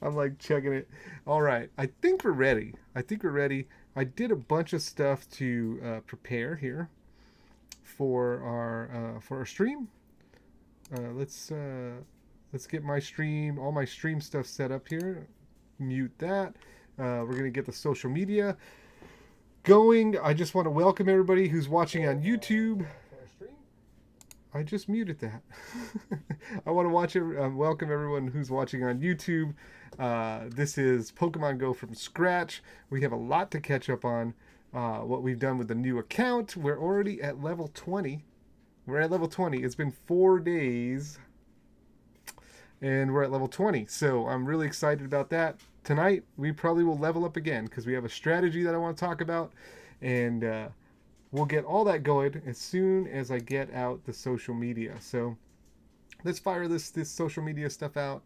I'm like checking it. All right, I think we're ready. I did a bunch of stuff to prepare here for our stream. Uh, let's uh, let's get all my stream stuff set up here. Mute that. We're gonna get the social media going. I just want to welcome everybody who's watching on YouTube. I just muted that. I want to welcome everyone who's watching on YouTube. This is Pokemon Go from scratch. We have a lot to catch up on. What we've done with the new account. We're already at level 20. We're at level 20. It's been 4 days, and we're at level 20. So I'm really excited about that. Tonight, we probably will level up again because we have a strategy that I want to talk about. And we'll get all that going as soon as I get out the social media. So let's fire this social media stuff out.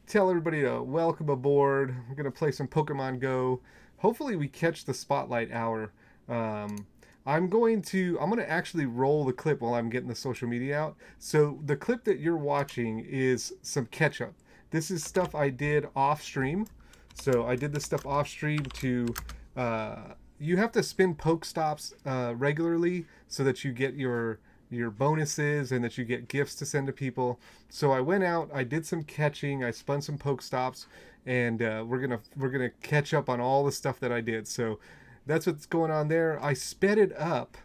Tell everybody to welcome aboard. We're gonna play some Pokemon Go. Hopefully we catch the spotlight hour. I'm gonna actually roll the clip while I'm getting the social media out. So the clip that you're watching is some catch up. This is stuff I did off stream. So I did this stuff off stream to you have to spin Pokestops regularly so that you get your bonuses and that you get gifts to send to people. So I went out, I did some catching, I spun some Pokestops, and we're gonna catch up on all the stuff that I did. So that's what's going on there. I sped it up.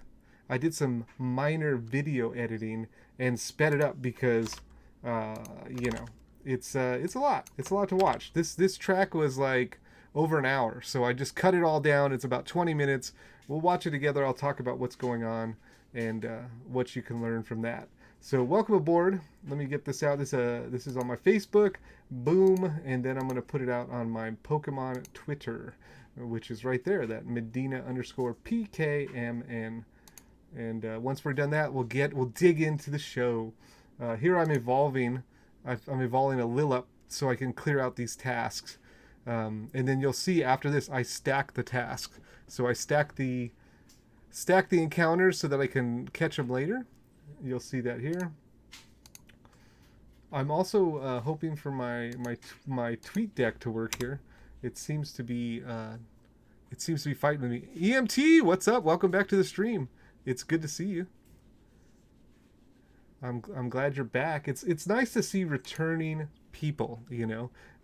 I did some minor video editing and sped it up because uh, you know it's a lot. It's a lot to watch. This track was like over an hour, so I just cut it all down. It's about 20 minutes. We'll watch it together. I'll talk about what's going on and what you can learn from that. So welcome aboard. Let me get this out. This is on my Facebook. Boom, and then I'm going to put it out on my Pokemon Twitter, which is right there. That Medina underscore PKMN. And once we're done that, we'll dig into the show. Here I'm evolving. I'm evolving a Lillup so I can clear out these tasks. And then you'll see after this, I stack the tasks. So I stack the encounters so that I can catch them later. You'll see that here. I'm also hoping for my tweet deck to work here. It seems to be fighting with me. EMT, what's up? Welcome back to the stream. It's good to see you. I'm glad you're back. It's nice to see returning people,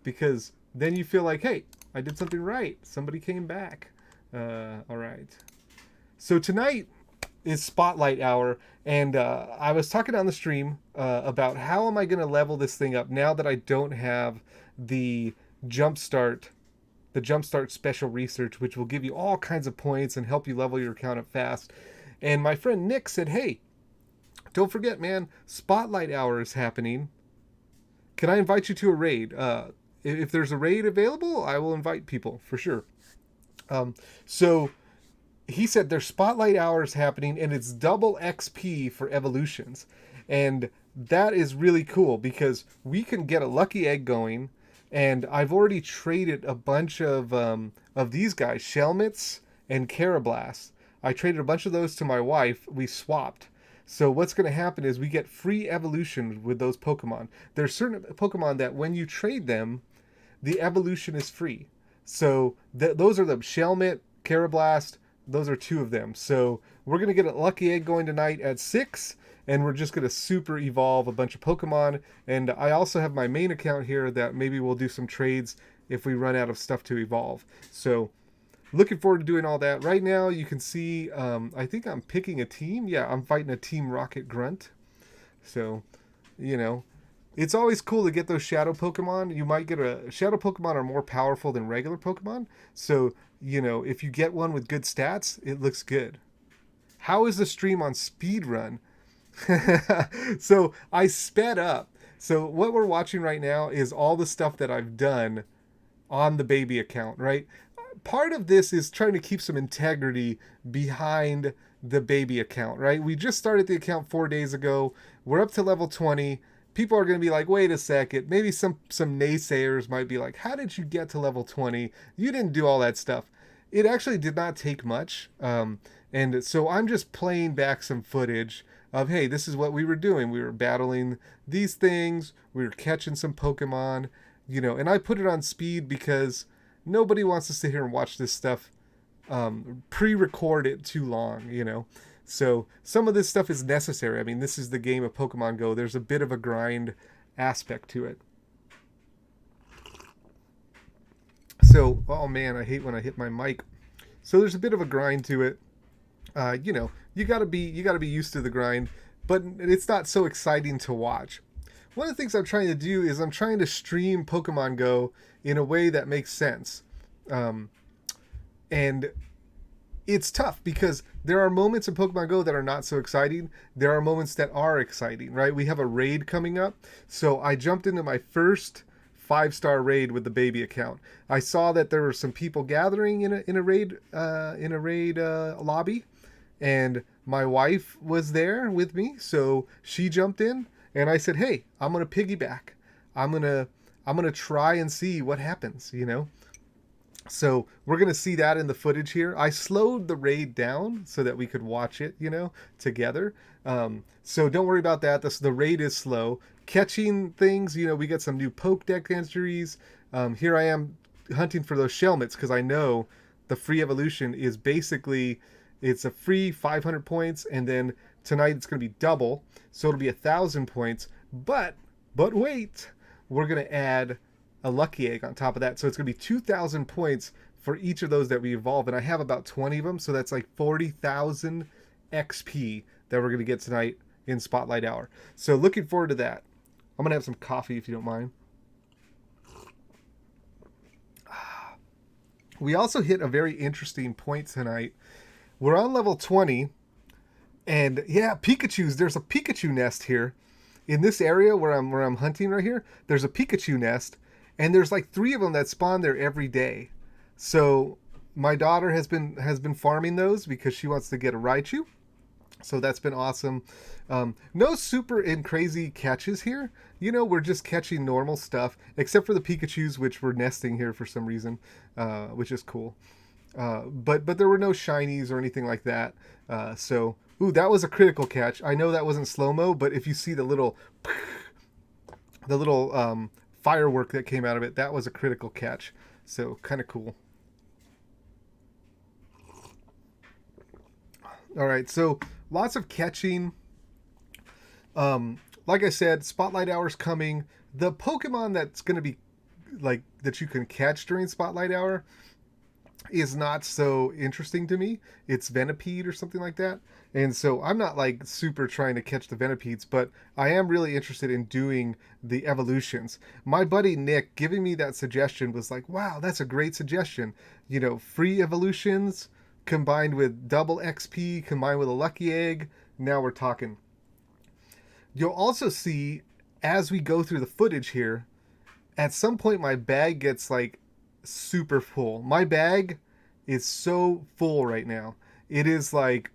because then you feel like, hey, I did something right. Somebody came back. All right. So tonight is Spotlight Hour, and I was talking on the stream about how am I going to level this thing up now that I don't have the Jumpstart special research, which will give you all kinds of points and help you level your account up fast. And my friend Nick said, hey, don't forget, man, Spotlight Hour is happening. Can I invite you to a raid? If there's a raid available, I will invite people for sure. So he said there's Spotlight Hours happening, and it's double XP for evolutions. And that is really cool because we can get a lucky egg going. And I've already traded a bunch of these guys, Shelmets and Carablast. I traded a bunch of those to my wife. We swapped. So what's going to happen is we get free evolution with those Pokemon. There's certain Pokemon that when you trade them, the evolution is free. So those are the Shelmet, Carablast. Those are two of them. So we're going to get a lucky egg going tonight at 6. And we're just going to super evolve a bunch of Pokemon. And I also have my main account here that maybe we'll do some trades if we run out of stuff to evolve. So looking forward to doing all that. Right now you can see, I think I'm picking a team. Yeah, I'm fighting a Team Rocket Grunt. So, it's always cool to get those Shadow Pokemon. You might get Shadow Pokemon are more powerful than regular Pokemon. So, if you get one with good stats, it looks good. How is the stream on speedrun? So I sped up. So what we're watching right now is all the stuff that I've done on the baby account, right? Part of this is trying to keep some integrity behind the baby account, right? We just started the account 4 days ago. We're up to level 20. People are going to be like, wait a second. Maybe some naysayers might be like, how did you get to level 20? You didn't do all that stuff. It actually did not take much. And so I'm just playing back some footage of, hey, this is what we were doing. We were battling these things. We were catching some Pokemon, and I put it on speed because nobody wants to sit here and watch this stuff pre-record it too long. So some of this stuff is necessary. I mean, this is the game of Pokemon Go. There's a bit of a grind aspect to it. So, oh man, I hate when I hit my mic. So there's a bit of a grind to it. You gotta be used to the grind, but it's not so exciting to watch. One of the things I'm trying to do is I'm trying to stream Pokemon Go in a way that makes sense. And it's tough because there are moments in Pokemon Go that are not so exciting. There are moments that are exciting, right? We have a raid coming up. So I jumped into my first 5-star raid with the baby account. I saw that there were some people gathering in a raid lobby, and my wife was there with me, so she jumped in, and I said, "Hey, I'm gonna piggyback. I'm gonna try and see what happens." So we're gonna see that in the footage here. I slowed the raid down so that we could watch it, together. So don't worry about that. The raid is slow. Catching things, we get some new Pokedex entries. Here I am hunting for those Shelmets because I know the free evolution is basically, it's a free 500 points, and then tonight it's going to be double, so it'll be 1,000 points. But wait, we're going to add a lucky egg on top of that, so it's going to be 2,000 points for each of those that we evolve, and I have about 20 of them, so that's like 40,000 XP that we're going to get tonight in Spotlight Hour. So looking forward to that. I'm going to have some coffee if you don't mind. We also hit a very interesting point tonight. We're on level 20, and yeah, Pikachus. There's a Pikachu nest here in this area where I'm hunting right here. There's a Pikachu nest, and there's like 3 of them that spawn there every day. So my daughter has been farming those because she wants to get a Raichu. So that's been awesome. No super and crazy catches here. We're just catching normal stuff, except for the Pikachus, which were nesting here for some reason, which is cool. But there were no shinies or anything like that. Ooh, that was a critical catch. I know that wasn't slow-mo, but if you see the little firework that came out of it, that was a critical catch. So kind of cool. All right, so lots of catching. Like I said, Spotlight Hour's coming. The Pokemon that's going to be like that you can catch during Spotlight Hour is not so interesting to me. It's Venipede or something like that. And so I'm not like super trying to catch the Venipedes, but I am really interested in doing the evolutions. My buddy Nick giving me that suggestion was like, wow, that's a great suggestion. Free evolutions combined with double XP, combined with a lucky egg. Now we're talking. You'll also see as we go through the footage here, at some point my bag gets like super full. My bag is so full right now. It is like,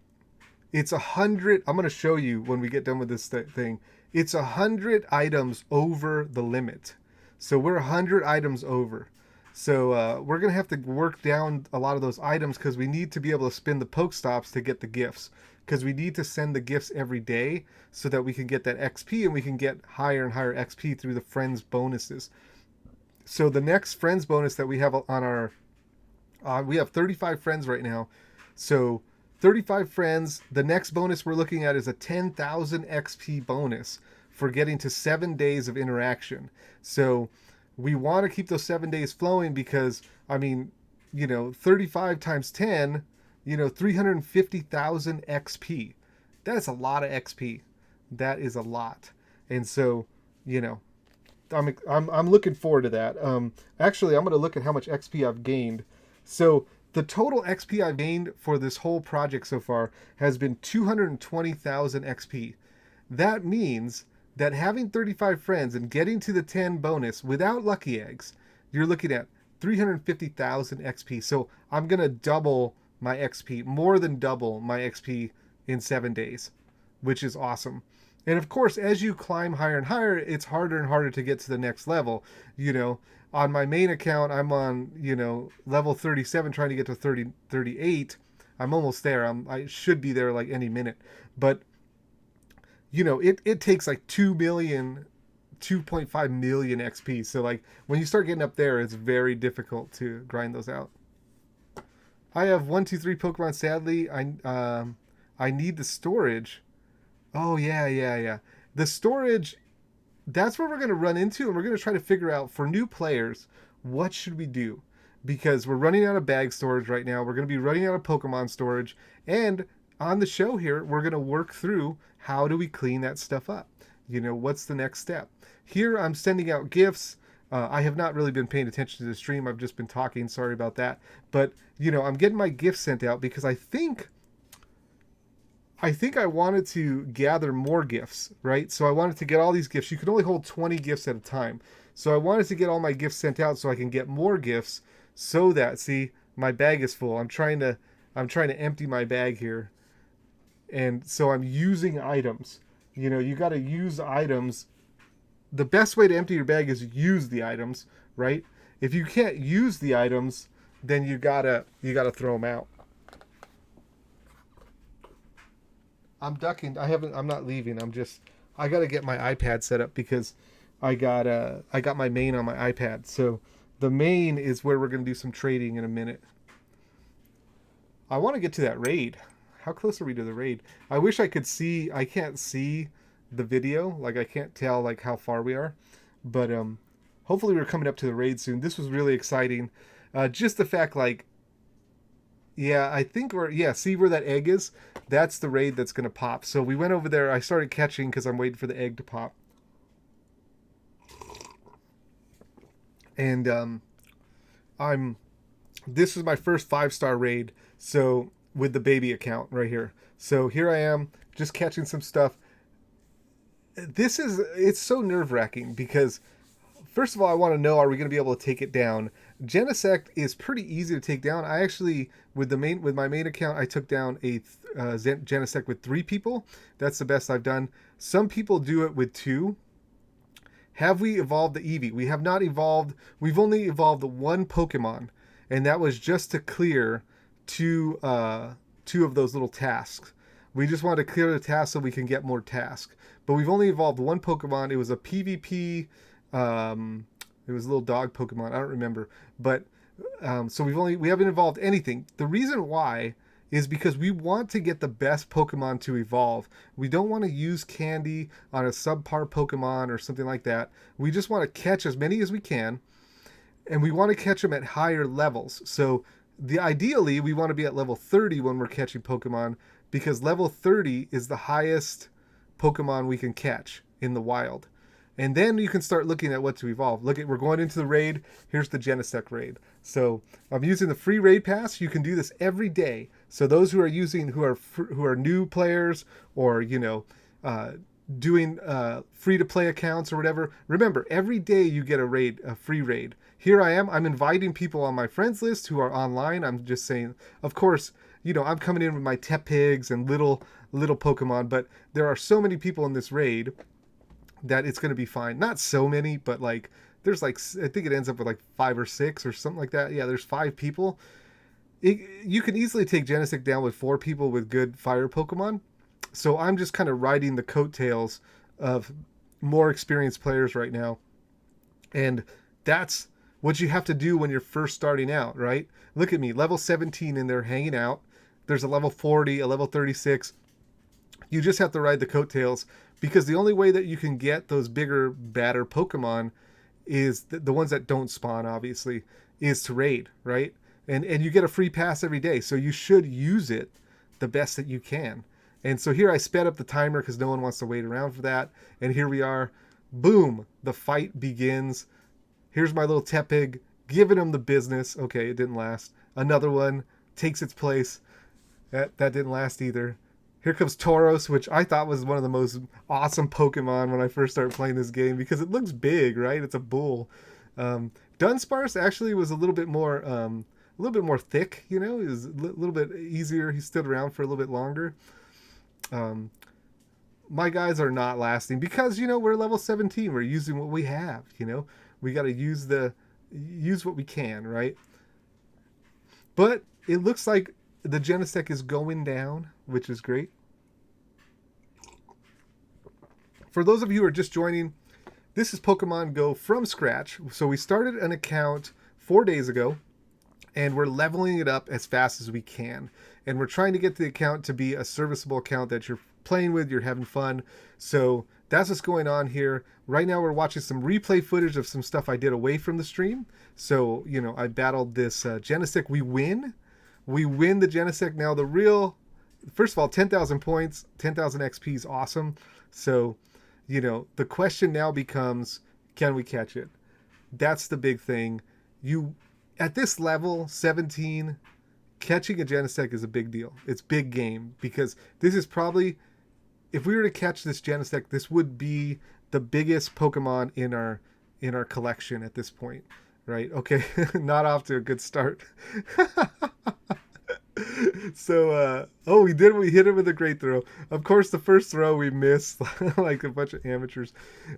it's 100. I'm going to show you when we get done with this thing. It's 100 items over the limit. So we're 100 items over. So we're going to have to work down a lot of those items because we need to be able to spin the Pokestops to get the gifts. Because we need to send the gifts every day so that we can get that XP and we can get higher and higher XP through the Friends bonuses. So the next Friends bonus that we have on our... we have 35 friends right now. So 35 friends. The next bonus we're looking at is a 10,000 XP bonus for getting to 7 days of interaction. So we want to keep those 7 days flowing because, 35 times 10, 350,000 XP. That's a lot of XP. That is a lot. And so, I'm looking forward to that. Actually, I'm going to look at how much XP I've gained. So the total XP I've gained for this whole project so far has been 220,000 XP. That means that having 35 friends and getting to the 10 bonus without lucky eggs, you're looking at 350,000 XP. So I'm going to double my XP, more than double my XP in 7 days, which is awesome. And of course, as you climb higher and higher, it's harder and harder to get to the next level. On my main account, I'm on, level 37 trying to get to 38. I'm almost there. I should be there like any minute. But you know, it takes like 2.5 million XP. So like when you start getting up there, it's very difficult to grind those out. I have 1, 2, 3 Pokemon. Sadly, I need the storage. Oh yeah, yeah, yeah. The storage. That's where we're going to run into, and we're going to try to figure out for new players what should we do, because we're running out of bag storage right now. We're going to be running out of Pokemon storage, and on the show here, we're going to work through how do we clean that stuff up. You know, what's the next step? Here, I'm sending out gifts. I have not really been paying attention to the stream. I've just been talking. Sorry about that. But, you know, I'm getting my gifts sent out because I think I wanted to gather more gifts, right? So I wanted to get all these gifts. You can only hold 20 gifts at a time. So I wanted to get all my gifts sent out so I can get more gifts so that, see, my bag is full. I'm trying to empty my bag here. And so I'm using items. You know, you got to use items. The best way to empty your bag is use the items, right? If you can't use the items, then you got to throw them out. I'm not leaving. I got to get my iPad set up because I got my main on my iPad. So the main is where we're going to do some trading in a minute. I want to get to that raid. How close are we to the raid? I wish I could see. I can't see the video. Like I can't tell like how far we are. But hopefully we're coming up to the raid soon. This was really exciting. Just the fact like, yeah, I think see where that egg is? That's the raid that's going to pop. So we went over there. I started catching because I'm waiting for the egg to pop. And this is my first 5-star raid. So with the baby account right here. So here I am just catching some stuff. It's so nerve wracking because first of all, I want to know, are we going to be able to take it down? Genesect is pretty easy to take down. I actually, with my main account, I took down a Genesect with 3 people. That's the best I've done. Some people do it with 2. Have we evolved the Eevee? We have not evolved. We've only evolved 1 Pokemon, and that was just to clear two of those little tasks. We just wanted to clear the task so we can get more tasks. But we've only evolved 1 Pokemon. It was a PvP. It was a little dog Pokemon. I don't remember. But so we haven't evolved anything. The reason why is because we want to get the best Pokemon to evolve. We don't want to use candy on a subpar Pokemon or something like that. We just want to catch as many as we can, and we want to catch them at higher levels. So ideally, we want to be at level 30 when we're catching Pokemon, because level 30 is the highest Pokemon we can catch in the wild. And then you can start looking at what to evolve. We're going into the raid. Here's the Genesect raid. So I'm using the free raid pass. You can do this every day. So those who are new players, or doing free to play accounts or whatever, remember every day you get a free raid. Here I am. I'm inviting people on my friends list who are online. I'm just saying, of course, I'm coming in with my Tepigs and little Pokemon, but there are so many people in this raid that it's going to be fine. Not so many, but like there's I think it ends up with like 5 or 6 or something like that. Yeah, there's 5 people. You can easily take Genesect down with 4 people with good fire Pokemon. So I'm just kind of riding the coattails of more experienced players right now. And that's what you have to do when you're first starting out, right? Look at me, level 17 in there hanging out. There's a level 40, a level 36. You just have to ride the coattails, because the only way that you can get those bigger, badder Pokemon is the ones that don't spawn, obviously, is to raid, right? And you get a free pass every day, so you should use it the best that you can. And so here I sped up the timer because no one wants to wait around for that. And here we are. Boom! The fight begins. Here's my little Tepig, giving him the business. Okay, it didn't last. Another one takes its place. That didn't last either. Here comes Tauros, which I thought was one of the most awesome Pokemon when I first started playing this game, because it looks big, right? It's a bull. Dunsparce actually was a little bit more thick. He was a little bit easier. He stood around for a little bit longer. My guys are not lasting because we're level 17. We're using what we have. We got to use what we can, right? But it looks like the Genesect is going down, which is great. For those of you who are just joining, this is Pokemon Go from scratch. So we started an account 4 days ago, and we're leveling it up as fast as we can. And we're trying to get the account to be a serviceable account that you're playing with, you're having fun. So that's what's going on here. Right now we're watching some replay footage of some stuff I did away from the stream. So, I battled this Genesect. We win the Genesect. Now first of all, 10,000 points, 10,000 XP is awesome. So, the question now becomes, can we catch it? That's the big thing. At this level, 17, catching a Genesect is a big deal. It's big game, because this is probably, if we were to catch this Genesect, this would be the biggest Pokemon in our collection at this point, right? Okay, not off to a good start. So, we hit it with a great throw. Of course, the first throw we missed like a bunch of amateurs.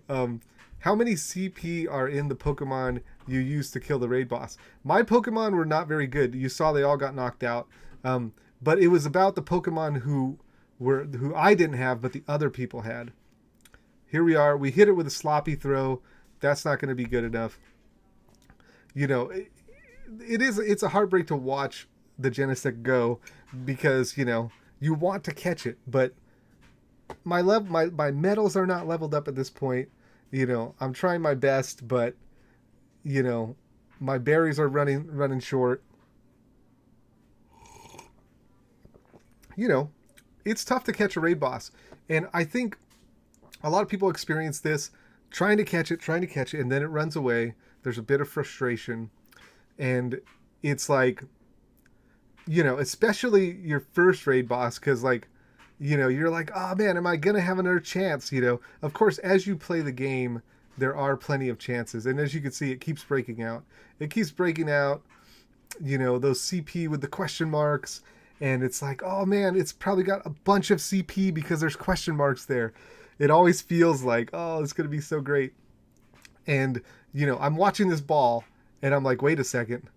How many CP are in the Pokemon you used to kill the raid boss? My Pokemon were not very good. You saw they all got knocked out. But it was about the Pokemon who I didn't have, but the other people had. Here we are. We hit it with a sloppy throw. That's not going to be good enough. It's a heartbreak to watch the Genesect go, because you want to catch it, but my metals are not leveled up at this point. I'm trying my best, but my berries are running short. It's tough to catch a raid boss, and I think a lot of people experience this, trying to catch it, and then it runs away. There's a bit of frustration, and it's like, especially your first raid boss, because you're like, oh man, am I gonna have another chance? Of course, as you play the game, there are plenty of chances, and as you can see, it keeps breaking out. Those CP with the question marks, and it's like, oh man, it's probably got a bunch of CP because there's question marks there. It always feels like, oh, it's gonna be so great. And I'm watching this ball, and I'm like, wait a second,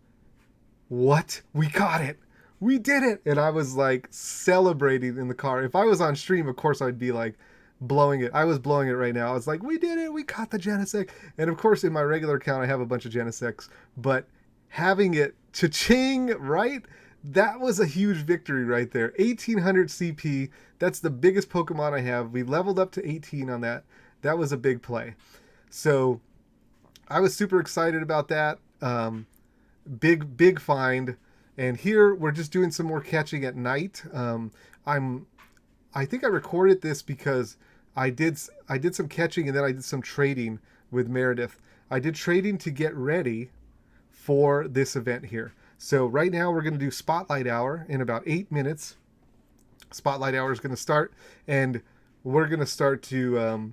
what? We caught it! We did it! And I was like celebrating in the car. If I was on stream, of course I'd be like blowing it. I was blowing it right now. I was like, we did it! We caught the Genesect! And of course, in my regular account, I have a bunch of Genesects, but having it cha-ching, right? That was a huge victory right there. 1800 CP. That's the biggest Pokemon I have. We leveled up to 18 on that. That was a big play. So I was super excited about that. Big find. And here we're just doing some more catching at night. I think I recorded this because I did some catching, and then I did some trading with Meredith. I did trading to get ready for this event here. So right now we're going to do Spotlight Hour in about 8 minutes. Spotlight Hour is going to start, and we're going to start to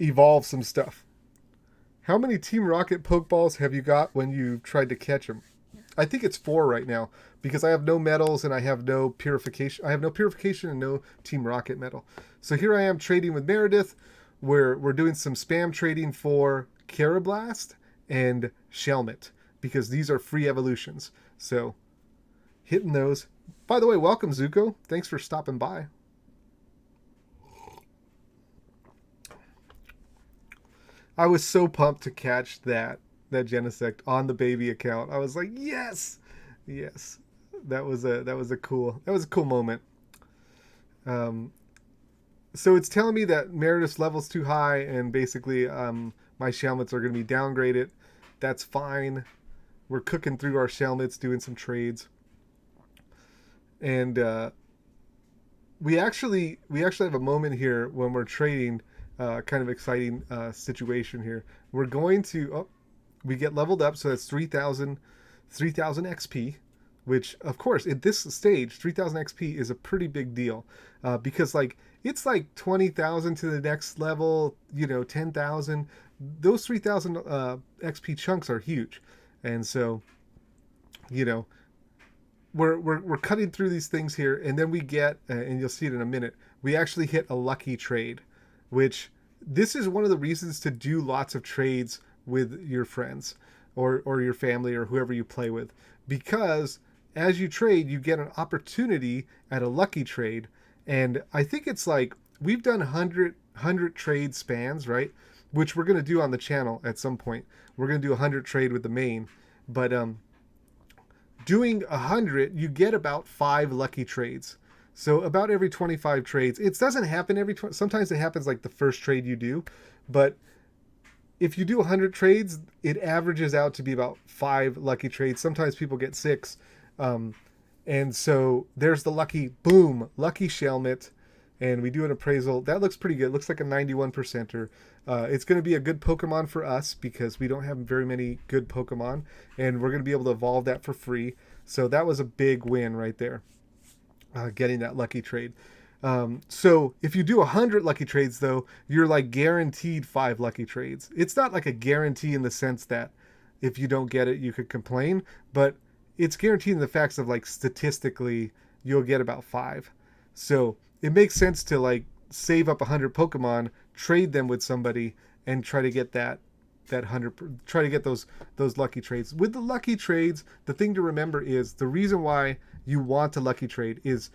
evolve some stuff. How many Team Rocket Pokeballs have you got when you tried to catch them? I think it's 4 right now, because I have no metals and I have no purification. I have no purification and no Team Rocket metal. So here I am trading with Meredith. We're doing some spam trading for Carablast and Shelmet, because these are free evolutions. So hitting those. By the way, welcome Zuko. Thanks for stopping by. I was so pumped to catch that Genesect on the baby account. I was like, yes. That was a cool moment. So it's telling me that Meredith's level's too high, and basically my Shelmets are going to be downgraded. That's fine. We're cooking through our Shelmets, doing some trades, and we actually have a moment here when we're trading. Kind of exciting situation here. We're going to we get leveled up, so that's 3,000 XP, which of course at this stage 3,000 XP is a pretty big deal, because it's like 20,000 to the next level, 10,000. Those 3,000 XP chunks are huge, and so we're cutting through these things here, and then we get and you'll see it in a minute, we actually hit a lucky trade, which this is one of the reasons to do lots of trades with your friends or your family or whoever you play with, because as you trade, you get an opportunity at a lucky trade. And I think it's like we've done 100 trade spans, right? Which we're going to do on the channel at some point. We're going to do 100 trade with the main, but doing 100, you get about 5 lucky trades. So about every 25 trades, it doesn't happen every sometimes it happens like the first trade you do, but if you do 100 trades, it averages out to be about 5 lucky trades. Sometimes people get 6. And so there's the lucky, boom, lucky Shelmet. And we do an appraisal. That looks pretty good. It looks like a 91%er. It's going to be a good Pokemon for us because we don't have very many good Pokemon. And we're going to be able to evolve that for free. So that was a big win right there, getting that lucky trade. So if you do 100 lucky trades, though, you're like guaranteed 5 lucky trades. It's not like a guarantee in the sense that if you don't get it, you could complain, but it's guaranteed in the facts of like statistically, you'll get about 5. So it makes sense to like save up 100 Pokemon, trade them with somebody, and try to get that 100, try to get those lucky trades. With the lucky trades, the thing to remember is the reason why you want a lucky trade is,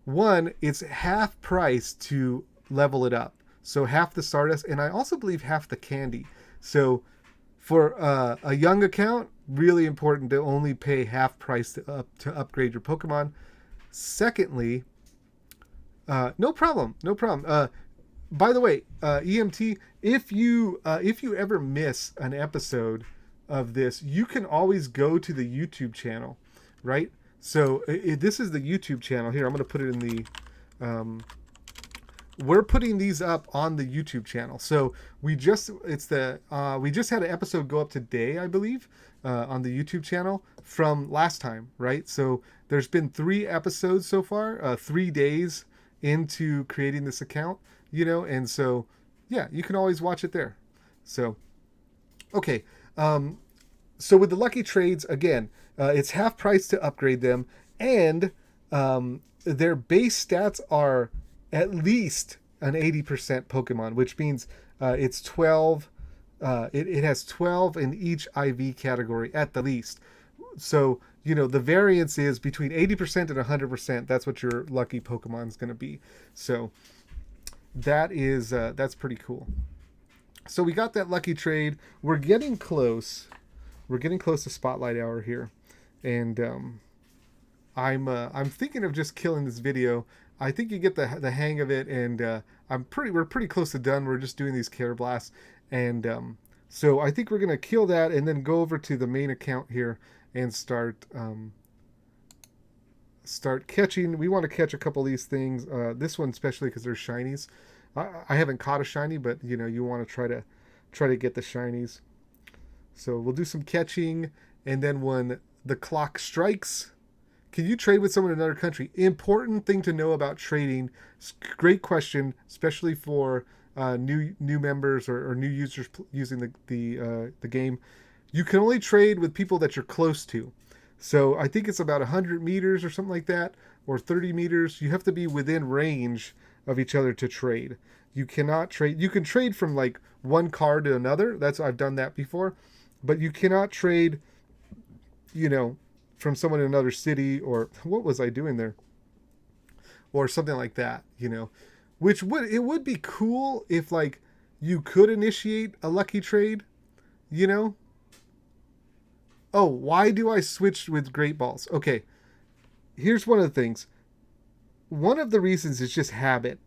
one, it's half price to level it up. So half the Stardust, and I also believe half the candy. So for a young account, really important to only pay half price to upgrade your Pokemon. Secondly, no problem. By the way, EMT, if you ever miss an episode of this, you can always go to the YouTube channel, right? So this is the YouTube channel here. I'm going to put it in the. We're putting these up on the YouTube channel. So we just had an episode go up today, I believe, on the YouTube channel from last time, right? So there's been 3 episodes so far, 3 days into creating this account, and so yeah, you can always watch it there. So okay, so with the lucky trades, again, it's half price to upgrade them, and their base stats are at least an 80% Pokemon, which means it's 12. It has 12 in each IV category at the least. So the variance is between 80% and 100%. That's what your lucky Pokemon is going to be. So that's pretty cool. So we got that lucky trade. We're getting close. We're getting close to Spotlight Hour here, and I'm thinking of just killing this video. I think you get the hang of it, and we're pretty close to done. We're just doing these Care Blasts, and so I think we're gonna kill that, and then go over to the main account here and start catching. We want to catch a couple of these things. This one especially because there's shinies. I haven't caught a shiny, but you want to try to get the shinies. So we'll do some catching, and then when the clock strikes, can you trade with someone in another country? Important thing to know about trading. Great question, especially for new members or new users using the game. You can only trade with people that you're close to. So I think it's about 100 meters or something like that, or 30 meters. You have to be within range of each other to trade. You cannot trade. You can trade from like one card to another. I've done that before, but you cannot trade, from someone in another city, or what was I doing there? Or something like that, which would be cool if like you could initiate a lucky trade, Oh, why do I switch with Great Balls? Okay, here's one of the things. One of the reasons is just habit.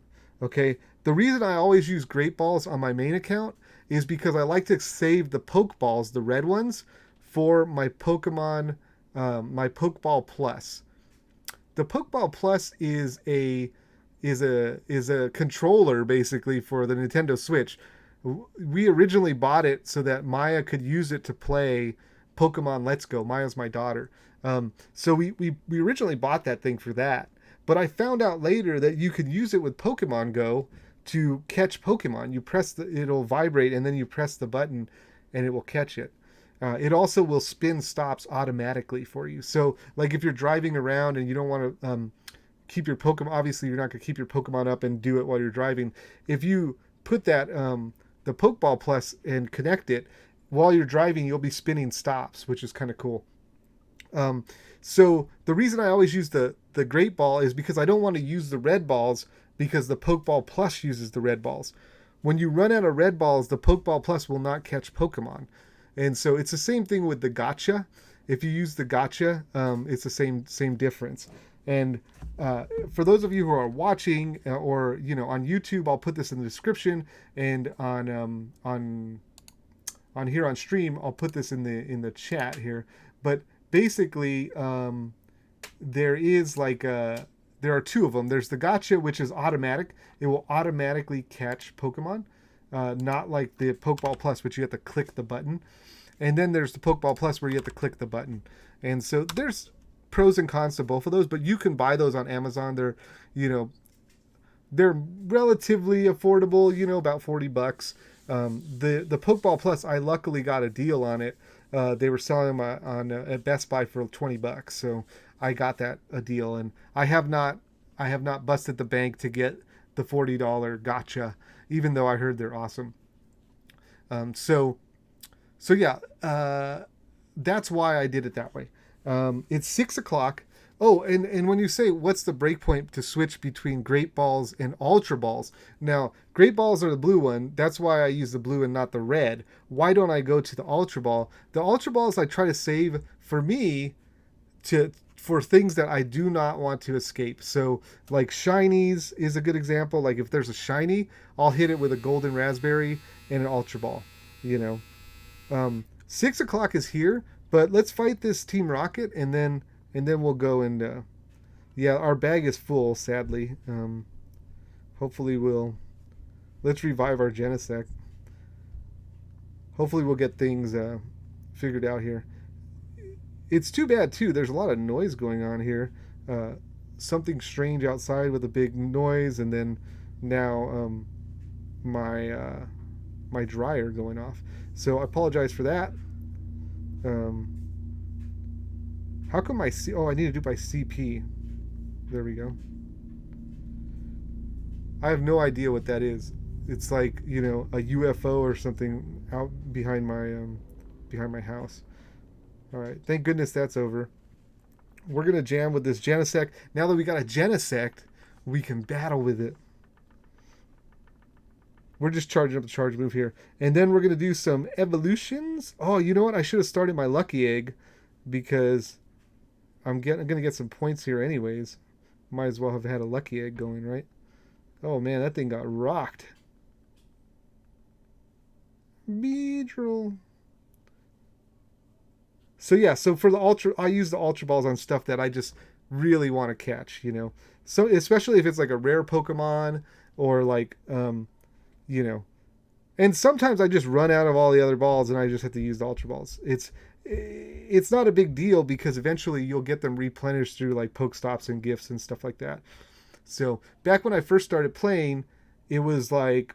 Okay, the reason I always use Great Balls on my main account is because I like to save the Pokeballs, the red ones, for my Pokemon, my Pokeball Plus. The Pokeball Plus is a controller basically for the Nintendo Switch. We originally bought it so that Maya could use it to play Pokemon Let's Go. Maya's my daughter. So we originally bought that thing for that. But I found out later that you could use it with Pokemon Go to catch Pokemon. It'll vibrate, and then you press the button and it will catch it. It also will spin stops automatically for you. So like if you're driving around and you don't want to keep your Pokemon, obviously you're not going to keep your Pokemon up and do it while you're driving. If you put that, the Pokeball Plus, and connect it, while you're driving, you'll be spinning stops, which is kind of cool. So the reason I always use the Great Ball is because I don't want to use the red balls because the Pokeball Plus uses the red balls. When you run out of red balls, the Pokeball Plus will not catch Pokemon. And so it's the same thing with the Gotcha. If you use the Gotcha, it's the same difference. And for those of you who are watching or on YouTube, I'll put this in the description, and on here on stream, I'll put this in the chat here. But basically, there is there are two of them. There's the Gotcha, which is automatic. It will automatically catch Pokemon, not like the Pokeball Plus, which you have to click the button. And then there's the Pokeball Plus where you have to click the button. And so there's pros and cons to both of those, but you can buy those on Amazon. They're relatively affordable, about $40. The Pokeball Plus, I luckily got a deal on it. They were selling them at Best Buy for $20, so I got a deal, and I have not busted the bank to get the $40 Gotcha, even though I heard they're awesome. So yeah, that's why I did it that way. It's 6 o'clock. Oh, and when you say what's the breakpoint to switch between Great Balls and Ultra Balls, now Great Balls are the blue one. That's why I use the blue and not the red. Why don't I go to the Ultra Ball? The Ultra Balls I try to save for me for things that I do not want to escape. So like shinies is a good example. Like if there's a shiny, I'll hit it with a golden raspberry and an Ultra Ball. 6 o'clock is here, but let's fight this Team Rocket, and then we'll go and yeah, our bag is full, sadly. Hopefully let's revive our Genesect. Hopefully we'll get things figured out here. It's too bad too, there's a lot of noise going on here. Something strange outside with a big noise, and then now my dryer going off. So I apologize for that. How come I need to do by CP. There we go. I have no idea what that is. It's like, a UFO or something out behind my house. All right, thank goodness that's over. We're gonna jam with this Genesect. Now that we got a Genesect, we can battle with it. We're just charging up the charge move here. And then we're going to do some evolutions. Oh, you know what? I should have started my Lucky Egg because I'm going to get some points here anyways. Might as well have had a Lucky Egg going, right? Oh, man, that thing got rocked. Beedrill. So, yeah, so for I use the Ultra Balls on stuff that I just really want to catch, So, especially if it's like a rare Pokemon or like... and sometimes I just run out of all the other balls and I just have to use the Ultra Balls. It's not a big deal because eventually you'll get them replenished through like Pokestops and gifts and stuff like that. So back when I first started playing, it was like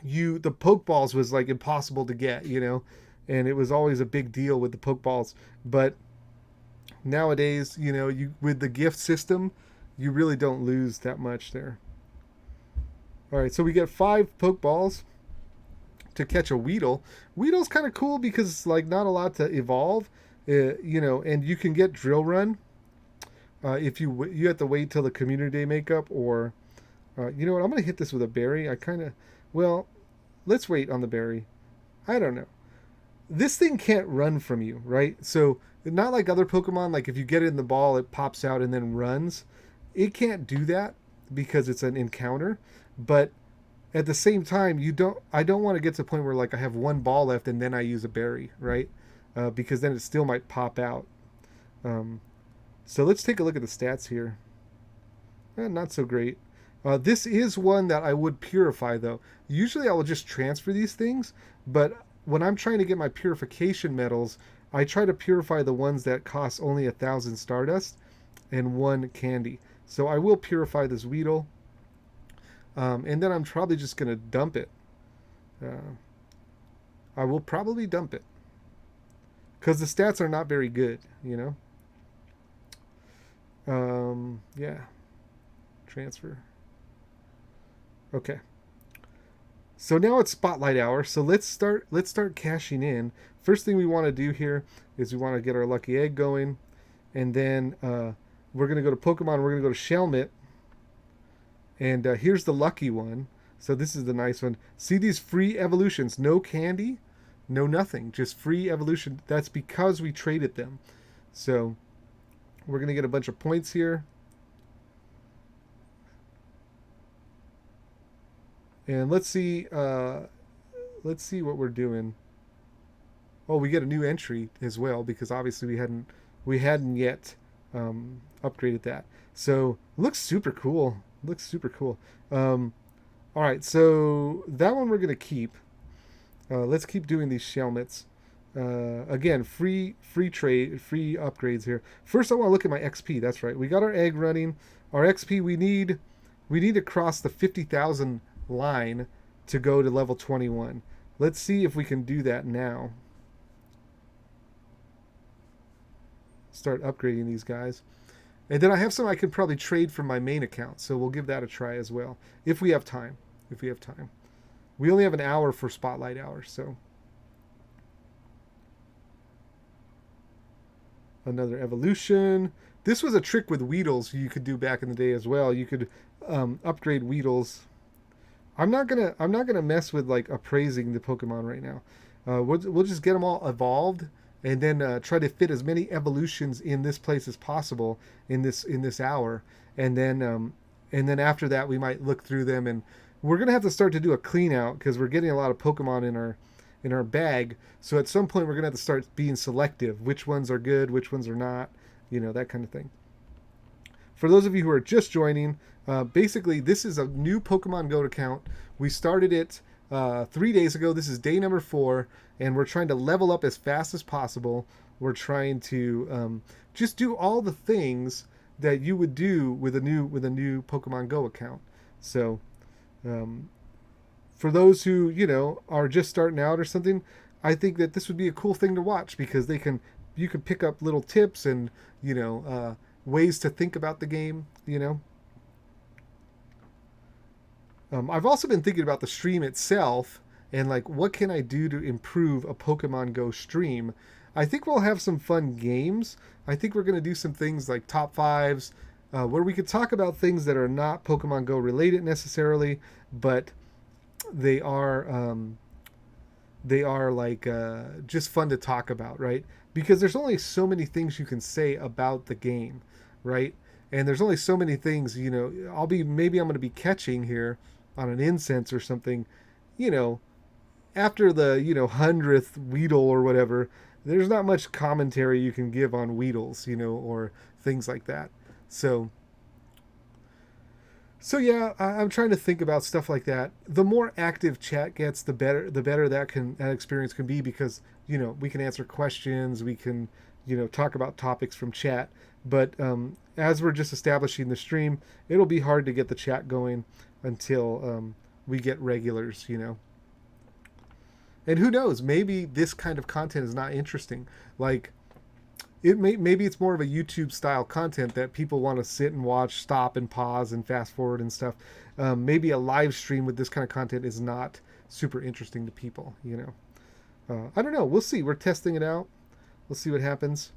the Pokeballs was like impossible to get, and it was always a big deal with the Pokeballs. But nowadays, with the gift system, you really don't lose that much there. All right, so we get 5 Pokeballs to catch a Weedle. Weedle's kind of cool because it's like not a lot to evolve, and you can get Drill Run if you have to wait till the Community Day makeup, or you know what? I'm gonna hit this with a berry. Let's wait on the berry. I don't know. This thing can't run from you, right? So not like other Pokemon. Like if you get it in the ball, it pops out and then runs. It can't do that because it's an encounter. But at the same time, I don't want to get to the point where like I have one ball left and then I use a berry, right? Because then it still might pop out. So let's take a look at the stats here. Not so great. This is one that I would purify though. Usually I will just transfer these things, but when I'm trying to get my purification medals, I try to purify the ones that cost only 1,000 Stardust and 1 candy. So I will purify this Weedle. And then I'm probably just going to dump it. I will probably dump it. Because the stats are not very good, Yeah. Transfer. Okay. So now it's Spotlight Hour. So let's start cashing in. First thing we want to do here is we want to get our Lucky Egg going. And then we're going to go to Pokemon. We're going to go to Shelmet. And here's the lucky one. So this is the nice one. See these free evolutions? No candy, no nothing, just free evolution. That's because we traded them. So we're gonna get a bunch of points here. And let's see what we're doing. Oh, we get a new entry as well because obviously we hadn't yet upgraded that. So looks super cool. Looks super cool. All right, so that one we're gonna keep. Let's keep doing these Shelmets. Again, free trade, free upgrades here. First, I want to look at my XP. That's right. We got our egg running. Our XP we need to cross the 50,000 line to go to level 21. Let's see if we can do that now. Start upgrading these guys. And then I have some I could probably trade from my main account, so we'll give that a try as well if we have time. If we have time. We only have an hour for spotlight hours, so another evolution. This was a trick with Weedles you could do back in the day as well. You could upgrade Weedles. I'm not gonna mess with like appraising the Pokemon right now. We'll just get them all evolved and then try to fit as many evolutions in this place as possible in this hour, and then after that we might look through them, and we're gonna have to start to do a clean out because we're getting a lot of Pokemon in our bag. So at some point we're gonna have to start being selective. Which ones are good, which ones are not, that kind of thing. For those of you who are just joining, basically this is a new Pokemon Go account. We started it 3 days ago. This is day number 4, and we're trying to level up as fast as possible. We're trying to just do all the things that you would do with a new Pokemon Go account. So for those who are just starting out or something, I think that this would be a cool thing to watch because you can pick up little tips and ways to think about the game. I've also been thinking about the stream itself and like what can I do to improve a Pokemon Go stream. I think we'll have some fun games. I think we're going to do some things like top fives, where we could talk about things that are not Pokemon Go related necessarily, but they are like just fun to talk about, right? Because there's only so many things you can say about the game, right? And there's only so many things, maybe I'm going to be catching here on an incense or something, after the 100th Weedle or whatever. There's not much commentary you can give on Weedles, or things like that. So yeah, I'm trying to think about stuff like that. The more active chat gets, the better that experience can be because we can answer questions, we can talk about topics from chat. But as we're just establishing the stream, it'll be hard to get the chat going until we get regulars. And who knows? Maybe this kind of content is not interesting. Like maybe it's more of a YouTube style content that people want to sit and watch, stop and pause and fast forward and stuff. Maybe a live stream with this kind of content is not super interesting to people. I don't know. We'll see. We're testing it out. We'll see what happens.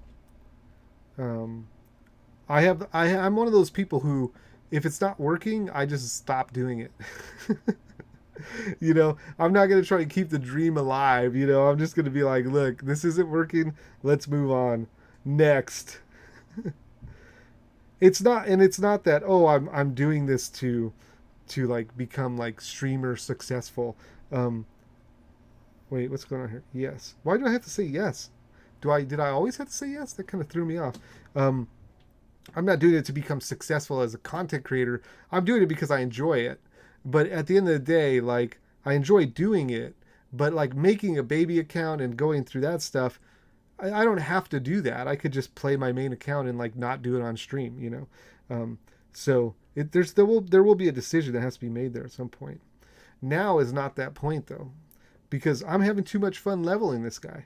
I'm one of those people who, if it's not working, I just stop doing it. I'm not going to try to keep the dream alive. I'm just going to be like, look, this isn't working. Let's move on. Next. It's not that, oh, I'm doing this to like become like streamer successful. Wait, what's going on here? Yes. Why do I have to say yes? Did I always have to say yes? That kind of threw me off. I'm not doing it to become successful as a content creator. I'm doing it because I enjoy it. But at the end of the day, like, I enjoy doing it, but like making a baby account and going through that stuff, I don't have to do that. I could just play my main account and like not do it on stream, So there will be a decision that has to be made there at some point. Now is not that point though, because I'm having too much fun leveling this guy.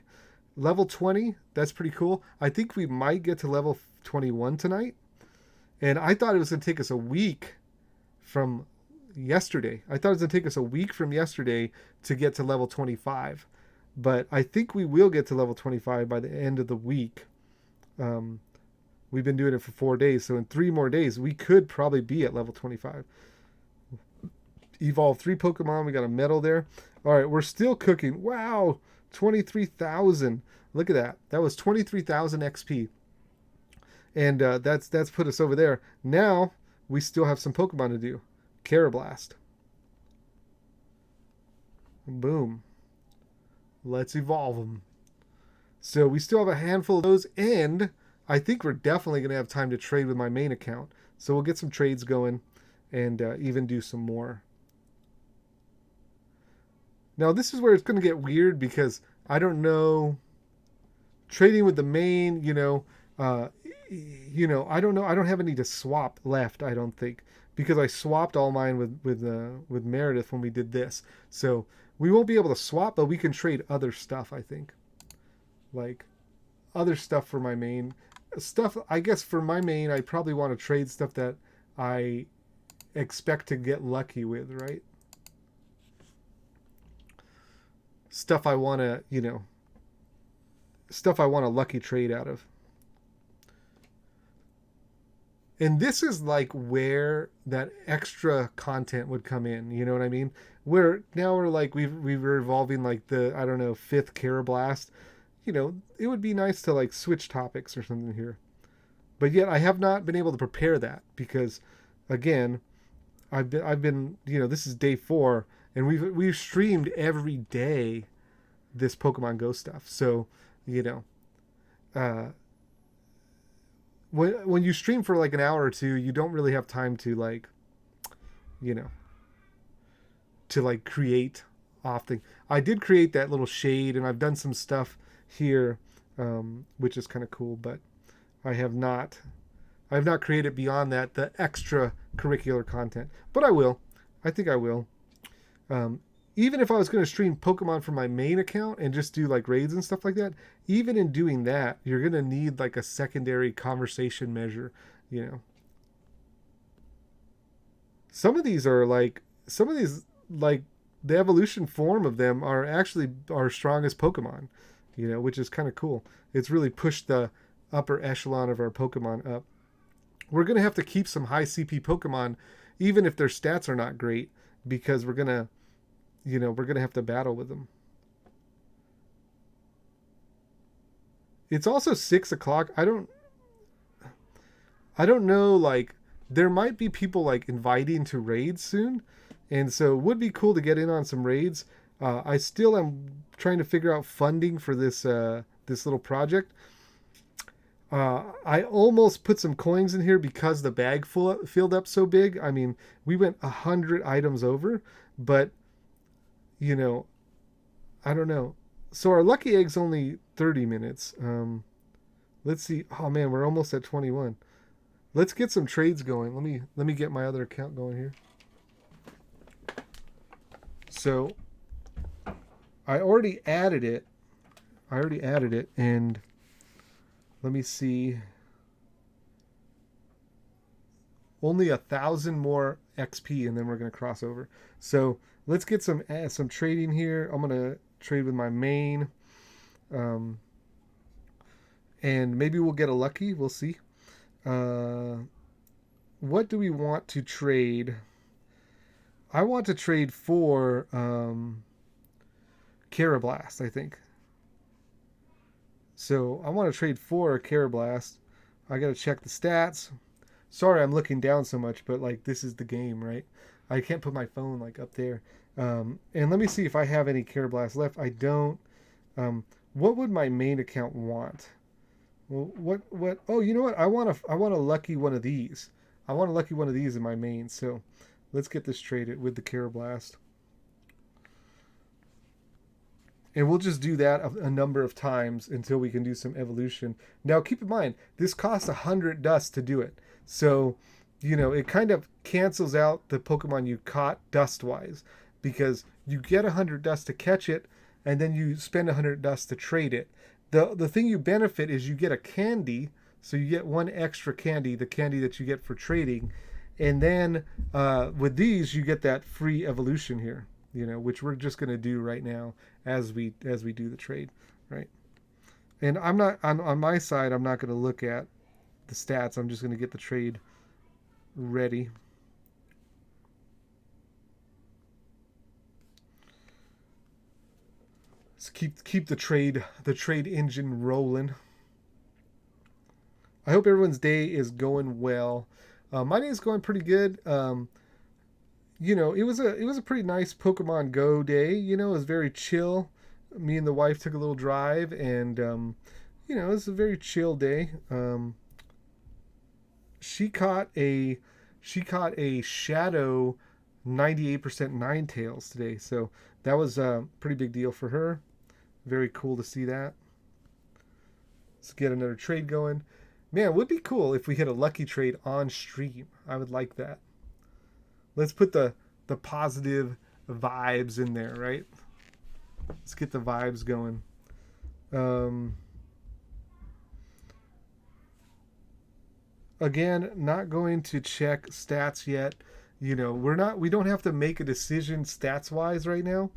Level 20, that's pretty cool. I think we might get to level 21 tonight. And I thought it was going to take us a week from yesterday. I thought it was going to take us a week from yesterday to get to level 25. But I think we will get to level 25 by the end of the week. We've been doing it for 4 days. So in 3 more days, we could probably be at level 25. evolve 3 Pokemon. We got a medal there. All right, we're still cooking. Wow, 23,000. Look at that. That was 23,000 XP. And that's put us over there. Now we still have some Pokemon to do. Karrablast. Boom. Let's evolve them. So we still have a handful of those, and I think we're definitely going to have time to trade with my main account. So we'll get some trades going and even do some more. Now this is where it's going to get weird because I don't know. Trading with the main, I don't know. I don't have any to swap left, I don't think, because I swapped all mine with Meredith when we did this. So we won't be able to swap, but we can trade other stuff, I think. Like other stuff for my main stuff. I guess for my main, I probably want to trade stuff that I expect to get lucky with, right? Stuff I want to, stuff I want a lucky trade out of. And this is like where that extra content would come in. You know what I mean? Where now we're like, we're evolving like the, I don't know, 5th Karrablast. It would be nice to like switch topics or something here. But yet I have not been able to prepare that because, again, I've been this is day 4 and we've streamed every day this Pokemon Go stuff. So, when you stream for like an hour or two, you don't really have time to like, to like create off thing. I did create that little shade and I've done some stuff here, which is kind of cool, but I have not created beyond that, the extra curricular content, but I will. I think I will. Even if I was going to stream Pokemon from my main account and just do like raids and stuff like that, even in doing that, you're going to need like a secondary conversation measure, Some of these, like the evolution form of them are actually our strongest Pokemon, which is kind of cool. It's really pushed the upper echelon of our Pokemon up. We're going to have to keep some high CP Pokemon, even if their stats are not great, because we're going to have to battle with them. It's also 6 o'clock. I don't know, like, there might be people like inviting to raids soon. And so it would be cool to get in on some raids. I still am trying to figure out funding for this little project. I almost put some coins in here because the bag filled up so big. I mean, we went 100 items over, but I don't know. So our lucky egg's only 30 minutes. Let's see. Oh man, we're almost at 21. Let's get some trades going. Let me get my other account going here. So I already added it. And let me see. Only 1,000 more XP, and then we're gonna cross over. So let's get some trading here. I'm gonna trade with my main, and maybe we'll get a lucky. We'll see. What do we want to trade? I want to trade for Karrablast, I think. So I want to trade for a Karrablast. I got to check the stats. Sorry I'm looking down so much, but like this is the game, right? I can't put my phone like up there. And let me see if I have any Karrablast left. I don't. What would my main account want? Well, what? Oh, you know what? I want a lucky one of these. I want a lucky one of these in my main. So let's get this traded with the Karrablast. And we'll just do that a number of times until we can do some evolution. Now, keep in mind, this costs 100 dust to do it. So, it kind of cancels out the Pokemon you caught dust-wise. Because you get 100 dust to catch it, and then you spend 100 dust to trade it. The thing you benefit is you get a candy. So you get one extra candy, the candy that you get for trading. And then with these, you get that free evolution here. Which we're just going to do right now as we do the trade, right? And I'm not on my side. I'm not going to look at the stats. I'm just going to get the trade ready. keep the trade engine rolling. I hope everyone's day is going well. My day is going pretty good. It was a pretty nice Pokemon Go day. It was very chill. Me and the wife took a little drive, and it was a very chill day. She caught a shadow 98% Ninetales today, so that was a pretty big deal for her. Very cool to see that. Let's get another trade going. Man, it would be cool if we hit a lucky trade on stream. I would like that. Let's put the positive vibes in there, right? Let's get the vibes going. Again, not going to check stats yet. We don't have to make a decision stats wise right now.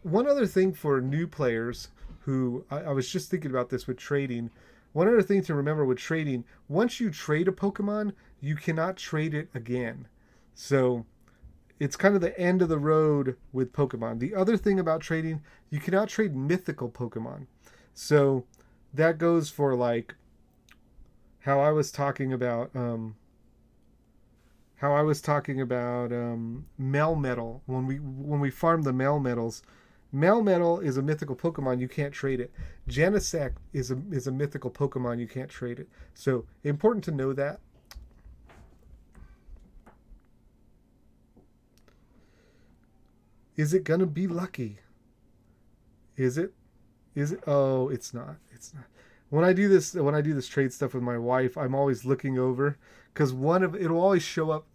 One other thing for new players who I was just thinking about this with trading. One other thing to remember with trading, once you trade a Pokemon, you cannot trade it again. So it's kind of the end of the road with Pokemon. The other thing about trading, you cannot trade mythical Pokemon. So that goes for like how I was talking about Melmetal when we farm the Melmetals. Melmetal is a mythical Pokemon, you can't trade it. Genesect is a mythical Pokemon, you can't trade it. So important to know that. Is it gonna be lucky? Is it? Oh, it's not. It's not. When I do this trade stuff with my wife, I'm always looking over because it'll always show up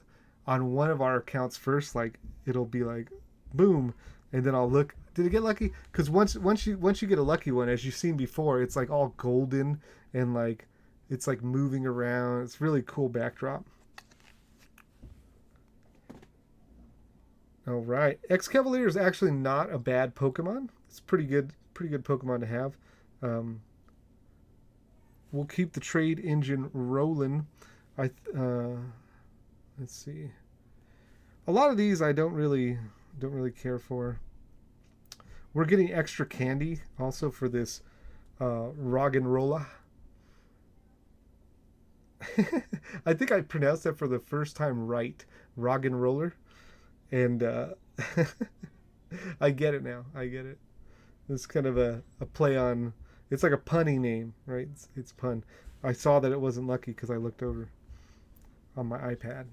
on one of our accounts first. Like it'll be like, boom, and then I'll look. Did it get lucky? Because once you get a lucky one, as you've seen before, it's like all golden and like it's like moving around. It's really cool backdrop. All right, Excavalier is actually not a bad Pokemon. It's pretty good Pokemon to have. We'll keep the trade engine rolling. Let's see. A lot of these I don't really care for. We're getting extra candy also for this Roggenrola. I think I pronounced that for the first time right, Roggenroller, and I get it now. I get it. It's kind of a play on. It's like a punny name, right? It's pun. I saw that it wasn't lucky because I looked over on my iPad.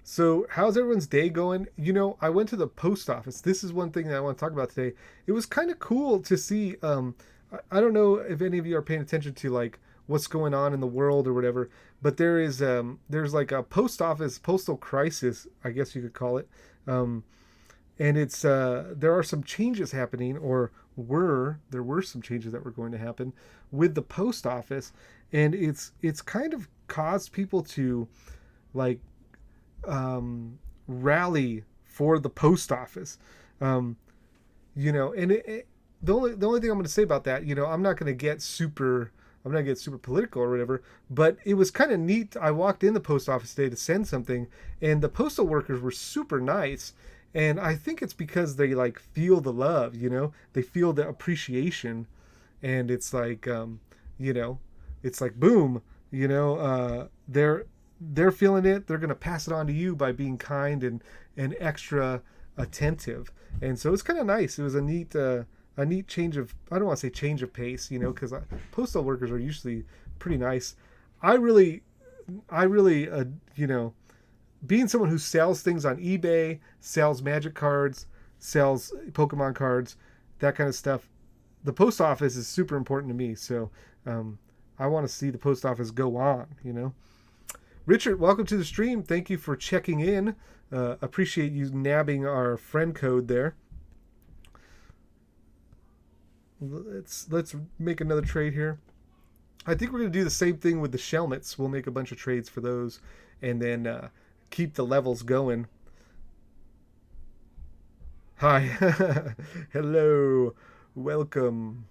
So how's everyone's day going? I went to the post office. This is one thing that I want to talk about today. It was kind of cool to see. I don't know if any of you are paying attention to like what's going on in the world or whatever, but there's like a postal crisis, I guess you could call it. And it's there are some changes happening, or there were some changes that were going to happen with the post office, and it's kind of caused people to like rally for the post office. And the only thing I'm going to say about that, I'm not going to get super political or whatever, but it was kind of neat. I walked in the post office today to send something, and the postal workers were super nice. And I think it's because they like feel the love, they feel the appreciation, and it's like, it's like boom, they're feeling it. They're gonna pass it on to you by being kind and extra attentive, and so it's kind of nice. It was a neat change of, I don't want to say change of pace, because postal workers are usually pretty nice. I really, being someone who sells things on eBay, sells magic cards, sells Pokemon cards, that kind of stuff, the post office is super important to me. So I want to see the post office go on, Richard, welcome to the stream. Thank you for checking in. Appreciate you nabbing our friend code there. Let's make another trade here. I think we're going to do the same thing with the Shelmets. We'll make a bunch of trades for those, and then keep the levels going. Hi. Hello. Welcome.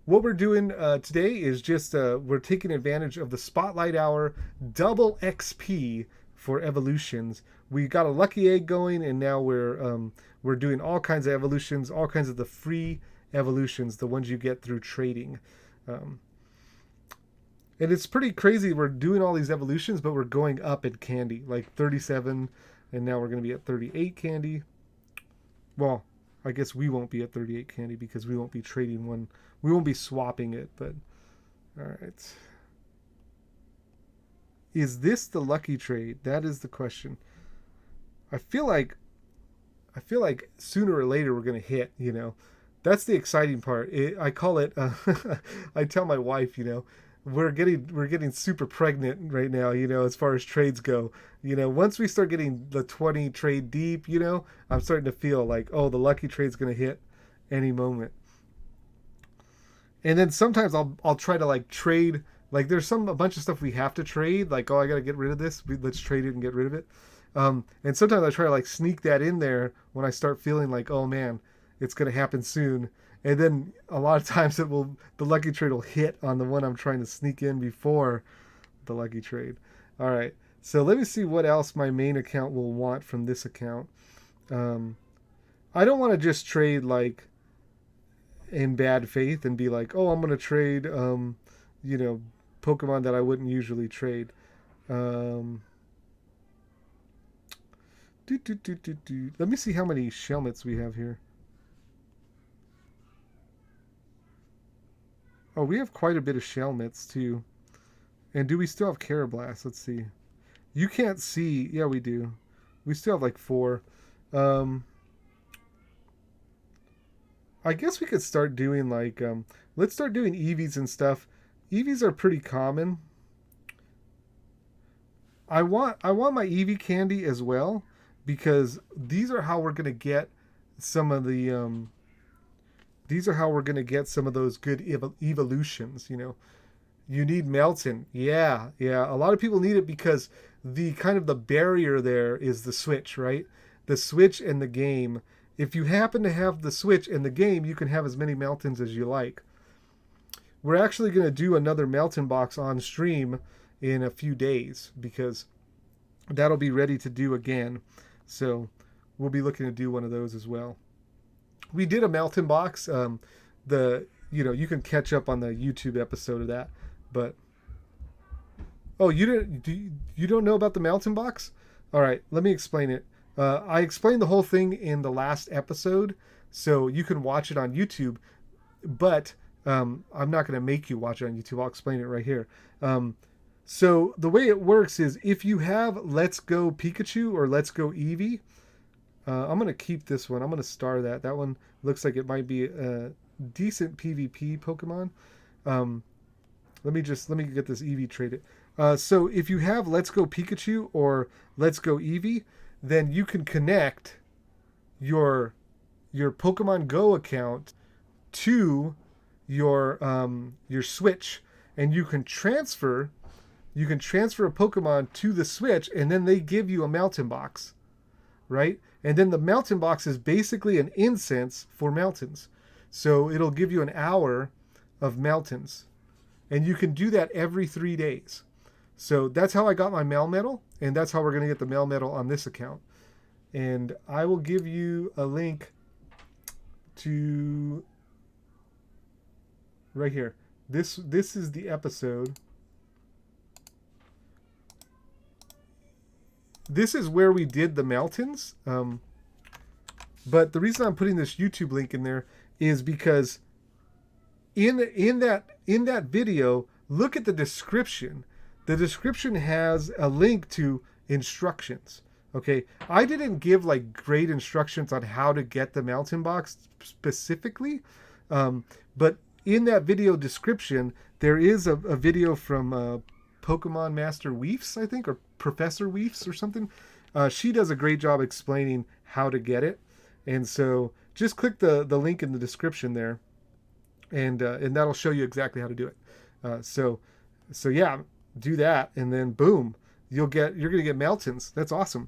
What we're doing today is just we're taking advantage of the Spotlight Hour double XP for evolutions. we got a lucky egg going, and now we're doing all kinds of evolutions, all kinds of the free evolutions, the ones you get through trading. Um, and it's pretty crazy. We're doing all these evolutions, but we're going up in candy, like 37, and now we're going to be at 38 candy. Well, I guess we won't be at 38 candy because we won't be trading one. We won't be swapping it, but all right. Is this the lucky trade? That is the question. I feel like sooner or later we're going to hit, That's the exciting part. I call it I tell my wife, we're getting super pregnant right now, as far as trades go. Once we start getting the 20 trade deep, I'm starting to feel like, oh, the lucky trade's going to hit any moment. And then sometimes I'll try to like trade, like there's a bunch of stuff we have to trade, like, oh, I got to get rid of this. Let's trade it and get rid of it. And sometimes I try to like sneak that in there when I start feeling like, oh man, it's going to happen soon. And then a lot of times the lucky trade will hit on the one I'm trying to sneak in before the lucky trade. All right. So let me see what else my main account will want from this account. I don't want to just trade like in bad faith and be like, oh, I'm going to trade, Pokemon that I wouldn't usually trade. Let me see how many Shelmets we have here. Oh, we have quite a bit of Shelmets too. And do we still have Karrablast? Let's see. You can't see. Yeah, we do. We still have like 4. I guess we could start doing like, let's start doing EVs and stuff. EVs are pretty common. I want my EV candy as well, because these are how we're gonna get some of the these are how we're gonna get some of those good evolutions. You need Melton. Yeah. A lot of people need it because the kind of the barrier there is the Switch, right? The Switch and the game. If you happen to have the Switch and the game, you can have as many Meltons as you like. We're actually going to do another Melton box on stream in a few days because that'll be ready to do again. So we'll be looking to do one of those as well. We did a Melton box. You can catch up on the YouTube episode of that. But oh, you don't know about the Melton box? All right, let me explain it. I explained the whole thing in the last episode, so you can watch it on YouTube. But I'm not going to make you watch it on YouTube. I'll explain it right here. So the way it works is if you have Let's Go Pikachu or Let's Go Eevee, I'm going to keep this one. I'm going to star that. That one looks like it might be a decent PvP Pokemon. Let me get this Eevee traded. So if you have Let's Go Pikachu or Let's Go Eevee, then you can connect your Pokemon Go account to your Switch, and you can transfer a Pokemon to the Switch, and then they give you a Melton box, right? And then the Melton box is basically an incense for Meltons. So it'll give you an hour of Meltons. And you can do that every 3 days. So that's how I got my Melmetal, and that's how we're going to get the Melmetal on this account. And I will give you a link to right here. This is the episode. This is where we did the Meltons. But the reason I'm putting this YouTube link in there is because in that video, look at the description. The description has a link to instructions. Okay, I didn't give like great instructions on how to get the Melton box specifically, but in that video description, there is a video from Pokemon Master Weefs, I think, or Professor Weefs or something. She does a great job explaining how to get it, and so just click the link in the description there, and that'll show you exactly how to do it. So yeah, do that, and then boom, you're gonna get Meltons. That's awesome.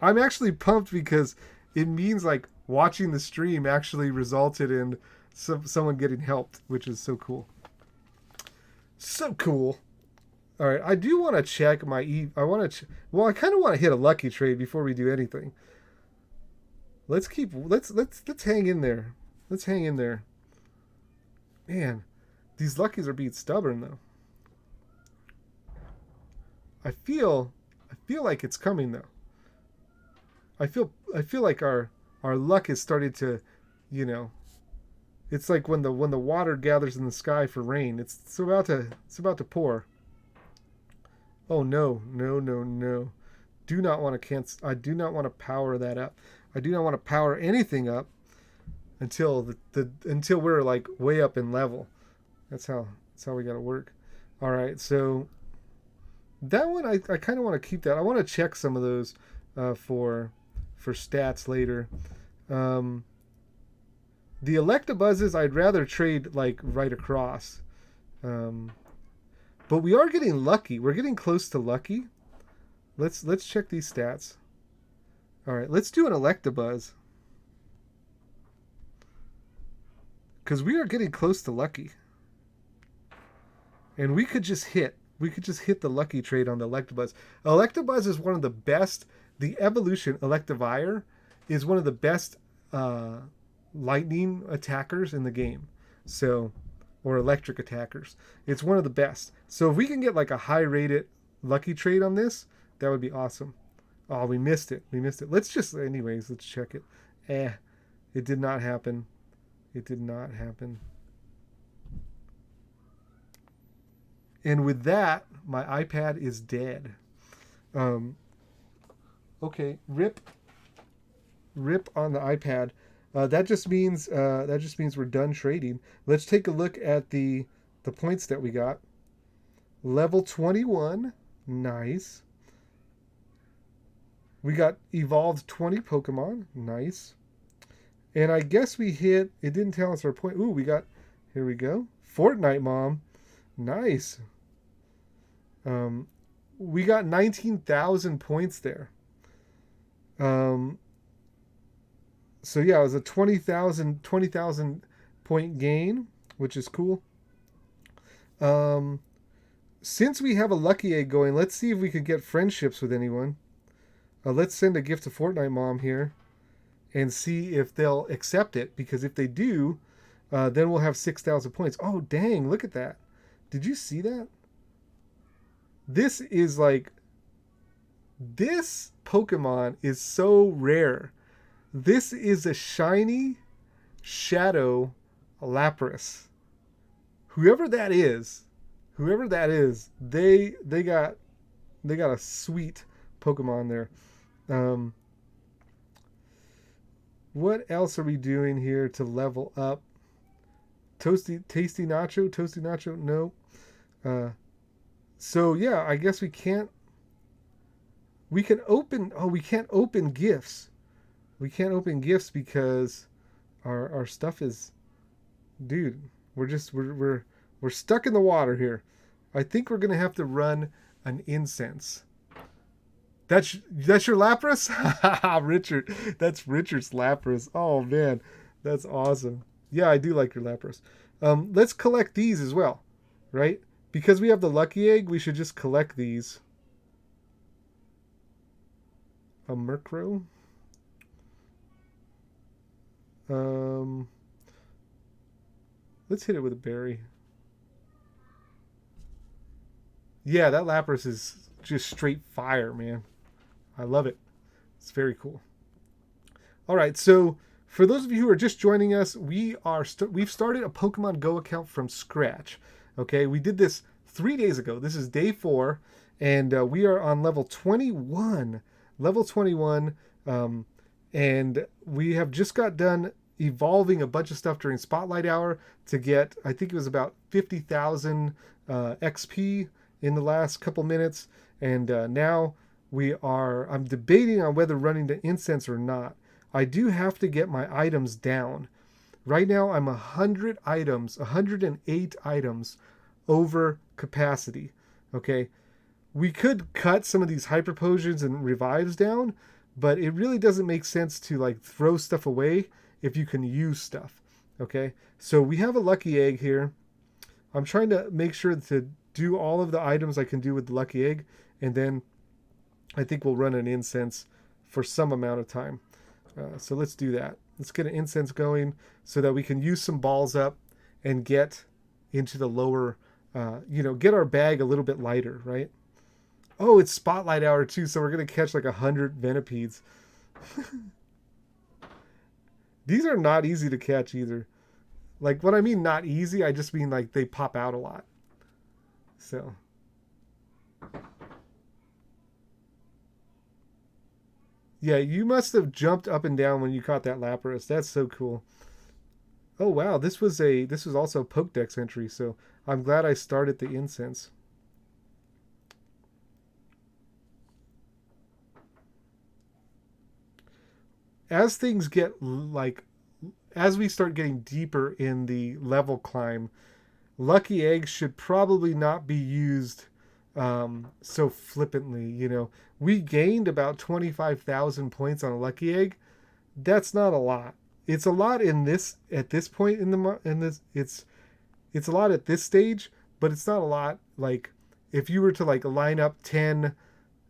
I'm actually pumped because it means like watching the stream actually resulted in someone getting helped, which is so cool. So cool. All right, I do want to check my I want to. Well, I kind of want to hit a lucky trade before we do anything. Let's keep. Let's hang in there. Let's hang in there. Man, these luckies are being stubborn though. I feel like it's coming though. I feel like our luck is starting to, you know, it's like when the water gathers in the sky for rain. It's about to pour. Oh no, no, no, no. Do not want to cancel. I do not want to power that up. I do not want to power anything up until until we're like way up in level. That's how we got to work. All right, so that one I kind of want to keep that. I want to check some of those for stats later. Um, the Electabuzzes I'd rather trade like right across. Um, but we are getting lucky. We're getting close to lucky. Let's check these stats. All right, let's do an Electabuzz because we are getting close to lucky, and we could just hit. We could just hit the lucky trade on the Electabuzz. Electabuzz is one of the best. The evolution Electivire is one of the best lightning attackers in the game. So, or electric attackers. It's one of the best. So if we can get like a high rated lucky trade on this, that would be awesome. Oh, we missed it. We missed it. Let's check it. It did not happen. It did not happen. And with that, my iPad is dead. Okay, rip on the iPad. That just means we're done trading. Let's take a look at the points that we got. Level 21, nice. We got evolved 20 Pokemon, nice. And I guess we hit. It didn't tell us our point. Ooh, we got. Here we go. Fortnite Mom, nice. We got 19,000 points there. So yeah, it was a 20,000 point gain, which is cool. Since we have a lucky egg going, let's see if we could get friendships with anyone. Let's send a gift to Fortnite Mom here and see if they'll accept it, because if they do, then we'll have 6,000 points. Oh, dang, look at that. Did you see that? This is like, this Pokemon is so rare. This is a shiny Shadow Lapras. Whoever that is, they got a sweet Pokemon there. What else are we doing here to level up? Tasty Nacho, no. So yeah, I guess we can't. We can open. Oh, we can't open gifts. We can't open gifts because our stuff is, dude. We're stuck in the water here. I think we're gonna have to run an incense. That's your Lapras? Richard. That's Richard's Lapras. Oh man, that's awesome. Yeah, I do like your Lapras. Let's collect these as well, right? Because we have the lucky egg, we should just collect these. A Murkrow. Let's hit it with a berry. Yeah, that Lapras is just straight fire, man. I love it. It's very cool. All right, so for those of you who are just joining us, we've started a Pokemon Go account from scratch. Okay, we did this 3 days ago. This is day 4, and we are on level 21. Level 21, and we have just got done evolving a bunch of stuff during Spotlight Hour to get, I think it was about 50,000 XP in the last couple minutes, and now I'm debating on whether running the incense or not. I do have to get my items down. Right now I'm 108 items over capacity. Okay, we could cut some of these hyper potions and revives down, but it really doesn't make sense to like throw stuff away if you can use stuff. Okay, so we have a lucky egg here. I'm trying to make sure to do all of the items I can do with the lucky egg, and then I think we'll run an incense for some amount of time. So let's do that. Let's get an incense going so that we can use some balls up and get into the lower, get our bag a little bit lighter, right? Oh, it's spotlight hour too, so we're going to catch like 100 Venipedes. These are not easy to catch either. Like, what I mean not easy, I just mean like they pop out a lot. So. Yeah, you must have jumped up and down when you caught that Lapras. That's so cool. Oh wow, this was also a Pokedex entry, so I'm glad I started the incense. As things get like as we start getting deeper in the level climb, lucky eggs should probably not be used so flippantly. We gained about 25,000 points on a lucky egg. That's not a lot. It's a lot at this point in this. It's a lot at this stage, but it's not a lot. Like if you were to like line up 10,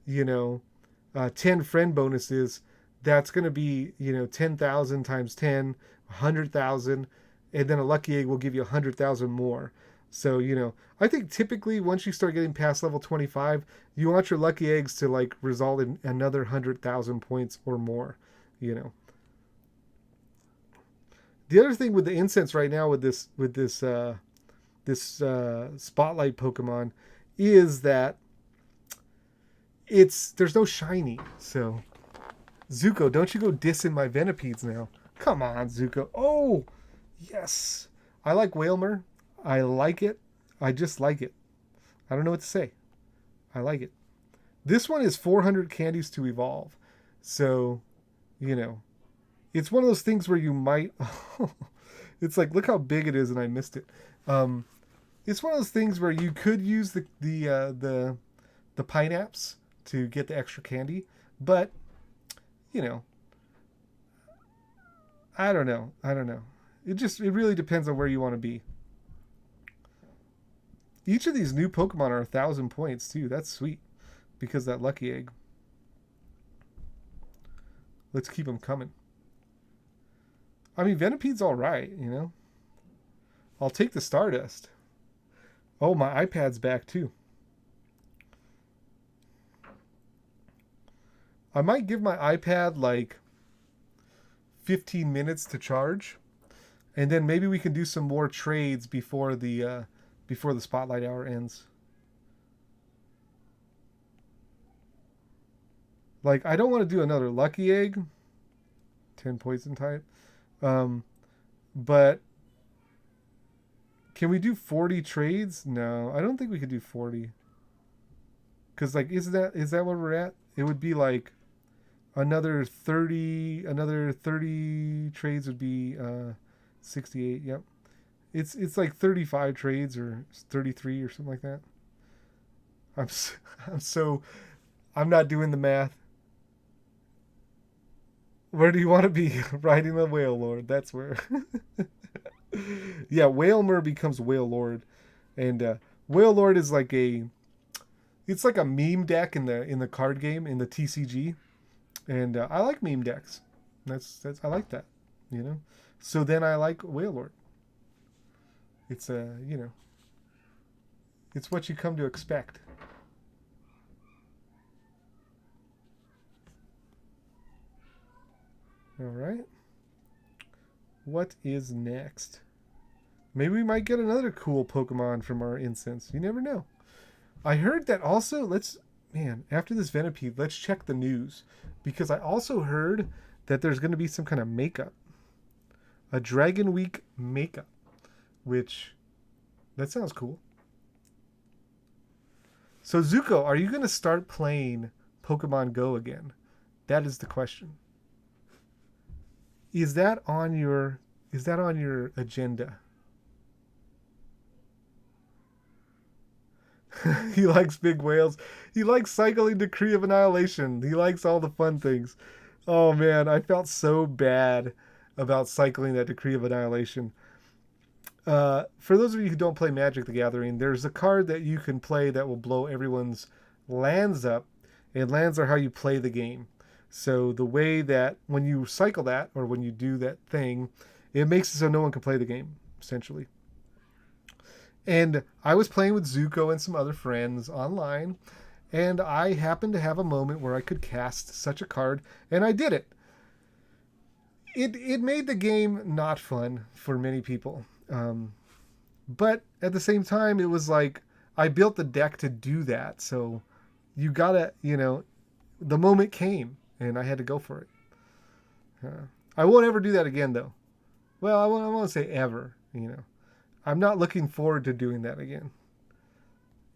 10 friend bonuses, that's going to be 10,000 times 10, 100,000, and then a lucky egg will give you 100,000 more. So, I think typically once you start getting past level 25, you want your lucky eggs to like result in another 100,000 points or more, The other thing with the incense right now with this spotlight Pokemon is that there's no shiny. So, Zuko, don't you go dissing my Venipedes now. Come on, Zuko. Oh, yes. I like Wailmer. I like it. I just like it. I don't know what to say. I like it. This one is 400 candies to evolve. So, it's one of those things where you might... it's like, look how big it is and I missed it. It's one of those things where you could use the Pineapps to get the extra candy. But, I don't know. It really depends on where you want to be. Each of these new Pokemon are 1,000 points too. That's sweet. Because that lucky egg. Let's keep them coming. I mean, Venipede's alright, I'll take the Stardust. Oh, my iPad's back too. I might give my iPad like 15 minutes to charge. And then maybe we can do some more trades before the spotlight hour ends. Like, I don't want to do another lucky egg. 10 poison type. But can we do 40 trades? No, I don't think we could do 40. Because, like, is that where we're at? It would be like another 30 trades would be 68. Yep. It's like 35 trades or 33 or something like that. I'm not doing the math. Where do you want to be? Riding the Wailord. That's where. Yeah, Wailmer becomes Wailord, and Wailord is like it's like a meme deck in the card game in the TCG, and I like meme decks. That's I like that, So then I like Wailord. It's it's what you come to expect. All right. What is next? Maybe we might get another cool Pokemon from our incense. You never know. I heard that also, after this Venipede, let's check the news. Because I also heard that there's going to be some kind of makeup. A Dragon Week makeup. Which, that sounds cool. So Zuko, are you going to start playing Pokemon Go again? That is the question. Is that on your agenda? He likes big whales. He likes cycling Decree of Annihilation. He likes all the fun things. Oh man, I felt so bad about cycling that Decree of Annihilation. For those of you who don't play Magic the Gathering, there's a card that you can play that will blow everyone's lands up, and lands are how you play the game. So the way that when you cycle that, or when you do that thing, it makes it so no one can play the game, essentially. And I was playing with Zuko and some other friends online, and I happened to have a moment where I could cast such a card, and I did it. It made the game not fun for many people. But at the same time, it was like I built the deck to do that. So you gotta, the moment came and I had to go for it. I won't ever do that again, though. Well, I won't say ever. I'm not looking forward to doing that again.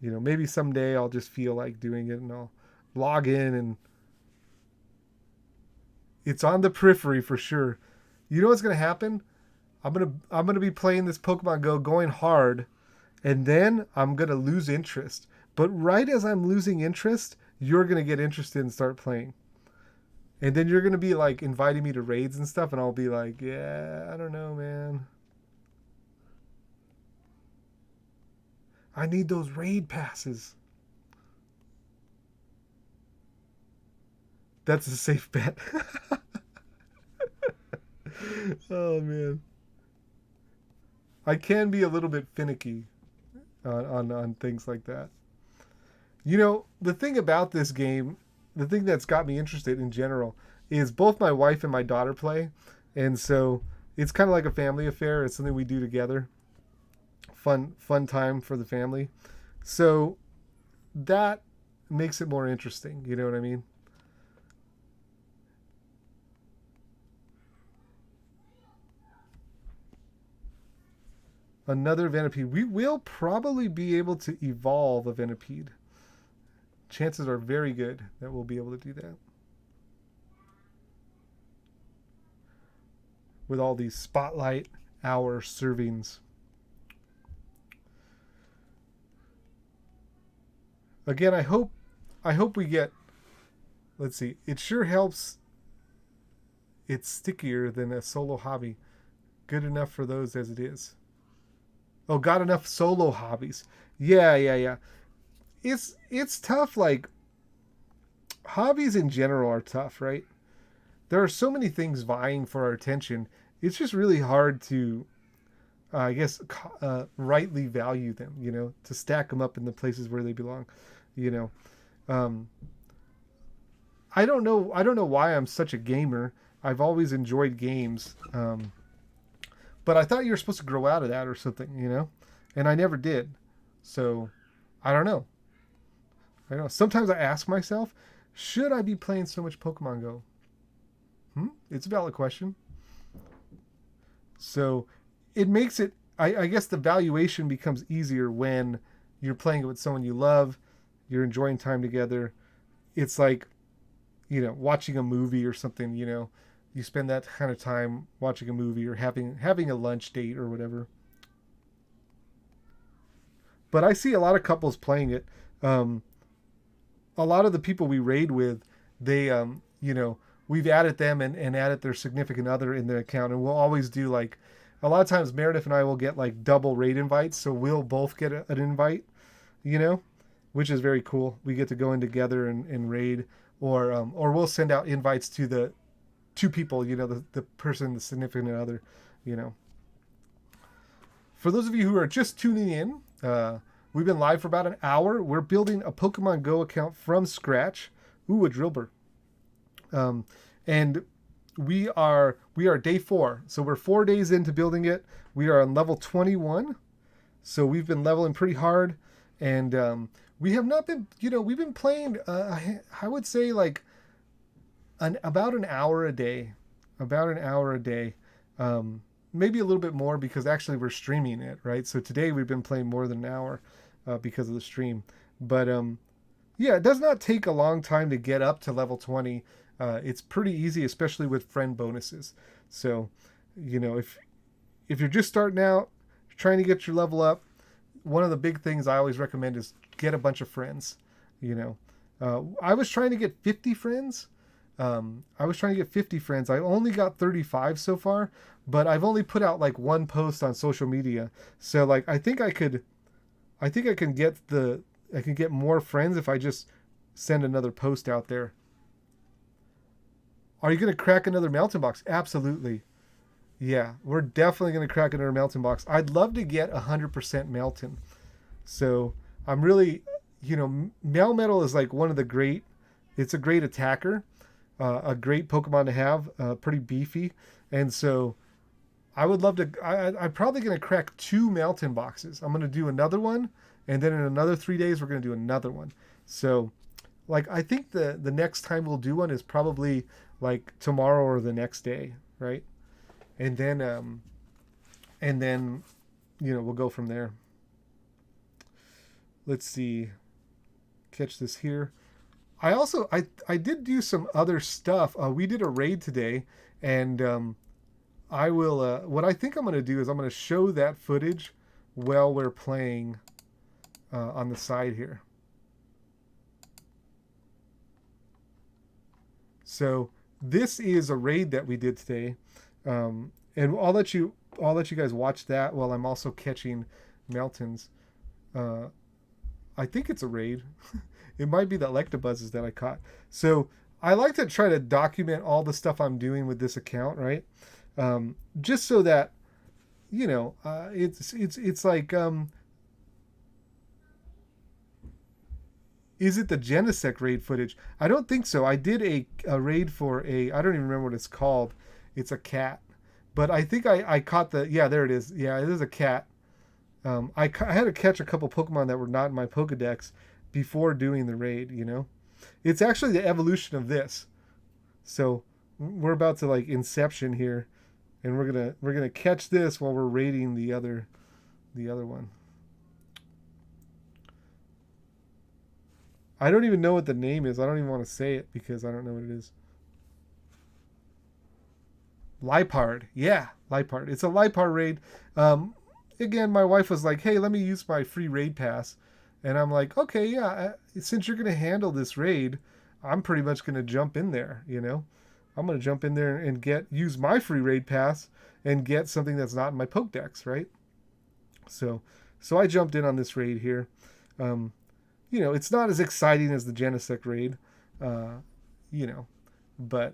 Maybe someday I'll just feel like doing it and I'll log in and it's on the periphery for sure. You know what's gonna happen? I'm gonna be playing this Pokemon Go going hard, and then I'm gonna lose interest. But right as I'm losing interest, you're gonna get interested and start playing. And then you're gonna be like inviting me to raids and stuff, and I'll be like, yeah, I don't know, man. I need those raid passes. That's a safe bet. Oh man. I can be a little bit finicky on things like that. The thing about this game, the thing that's got me interested in general, is both my wife and my daughter play. And so it's kind of like a family affair. It's something we do together. Fun time for the family. So that makes it more interesting. You know what I mean? Another Venipede. We will probably be able to evolve a Venipede. Chances are very good that we'll be able to do that. With all these spotlight hour servings. Again, I hope we get, let's see, it sure helps. It's stickier than a solo hobby. Good enough for those as it is. Oh, got enough solo hobbies. Yeah. It's tough. Like, hobbies in general are tough, right? There are so many things vying for our attention. It's just really hard to, I guess, rightly value them, to stack them up in the places where they belong, I don't know why I'm such a gamer. I've always enjoyed games. But I thought you were supposed to grow out of that or something, and I never did. So I don't know. Sometimes I ask myself, should I be playing so much Pokemon Go? It's a valid question. So it makes it, I guess the valuation becomes easier when you're playing it with someone you love, you're enjoying time together. It's like, watching a movie or something, you spend that kind of time watching a movie or having a lunch date or whatever. But I see a lot of couples playing it. A lot of the people we raid with, they, we've added them and added their significant other in their account. And we'll always do like, a lot of times Meredith and I will get like double raid invites. So we'll both get an invite, which is very cool. We get to go in together and raid, or we'll send out invites to the two people, the person, the significant other, For those of you who are just tuning in, we've been live for about an hour. We're building a Pokemon Go account from scratch. Ooh, a Drillbur. And we are day 4. So we're 4 days into building it. We are on level 21. So we've been leveling pretty hard. And we have not been, we've been playing, I would say like about an hour a day. Maybe a little bit more because actually we're streaming it, right? So today we've been playing more than an hour because of the stream. But yeah, it does not take a long time to get up to level 20. It's pretty easy, especially with friend bonuses. So, if you're just starting out, trying to get your level up, one of the big things I always recommend is get a bunch of friends. I was trying to get 50 friends. I was trying to get 50 friends. I only got 35 so far, but I've only put out like one post on social media. So like I think I can get more friends if I just send another post out there. Are you going to crack another Melton box? Absolutely. Yeah, we're definitely going to crack another Melton box. I'd love to get 100% Melton. So I'm really, Melmetal is like one of the great, it's a great attacker, a great Pokemon to have, pretty beefy. And so I would love to, I'm probably going to crack two Melton boxes. I'm going to do another one. And then in another 3 days, we're going to do another one. So like, I think the next time we'll do one is probably like tomorrow or the next day. Right. And then, and then, we'll go from there. Let's see. Catch this here. I did do some other stuff. We did a raid today, and I will. What I think I'm going to do is I'm going to show that footage while we're playing on the side here. So this is a raid that we did today, and I'll let you guys watch that while I'm also catching Meltons. Uh, I think it's a raid. It might be the Electabuzzes that I caught. So I like to try to document all the stuff I'm doing with this account, right? Just so that it's like is it the Genesect raid footage? I don't think so. I did a raid for I don't even remember what it's called. It's a cat, but I think I caught yeah, there it is. Yeah, it is a cat. I had to catch a couple Pokemon that were not in my Pokedex before doing the raid. It's actually the evolution of this. So we're about to like Inception here, and we're gonna catch this while we're raiding the other one. I don't even know what the name is. I don't even want to say it because I don't know what it is. Liepard. Yeah, Liepard. It's a Liepard raid. Again, my wife was like, hey, let me use my free raid pass. And I'm like, okay, yeah, since you're going to handle this raid, I'm pretty much going to jump in there, I'm going to jump in there and use my free raid pass and get something that's not in my Pokedex, right? So I jumped in on this raid here. It's not as exciting as the Genesect raid, but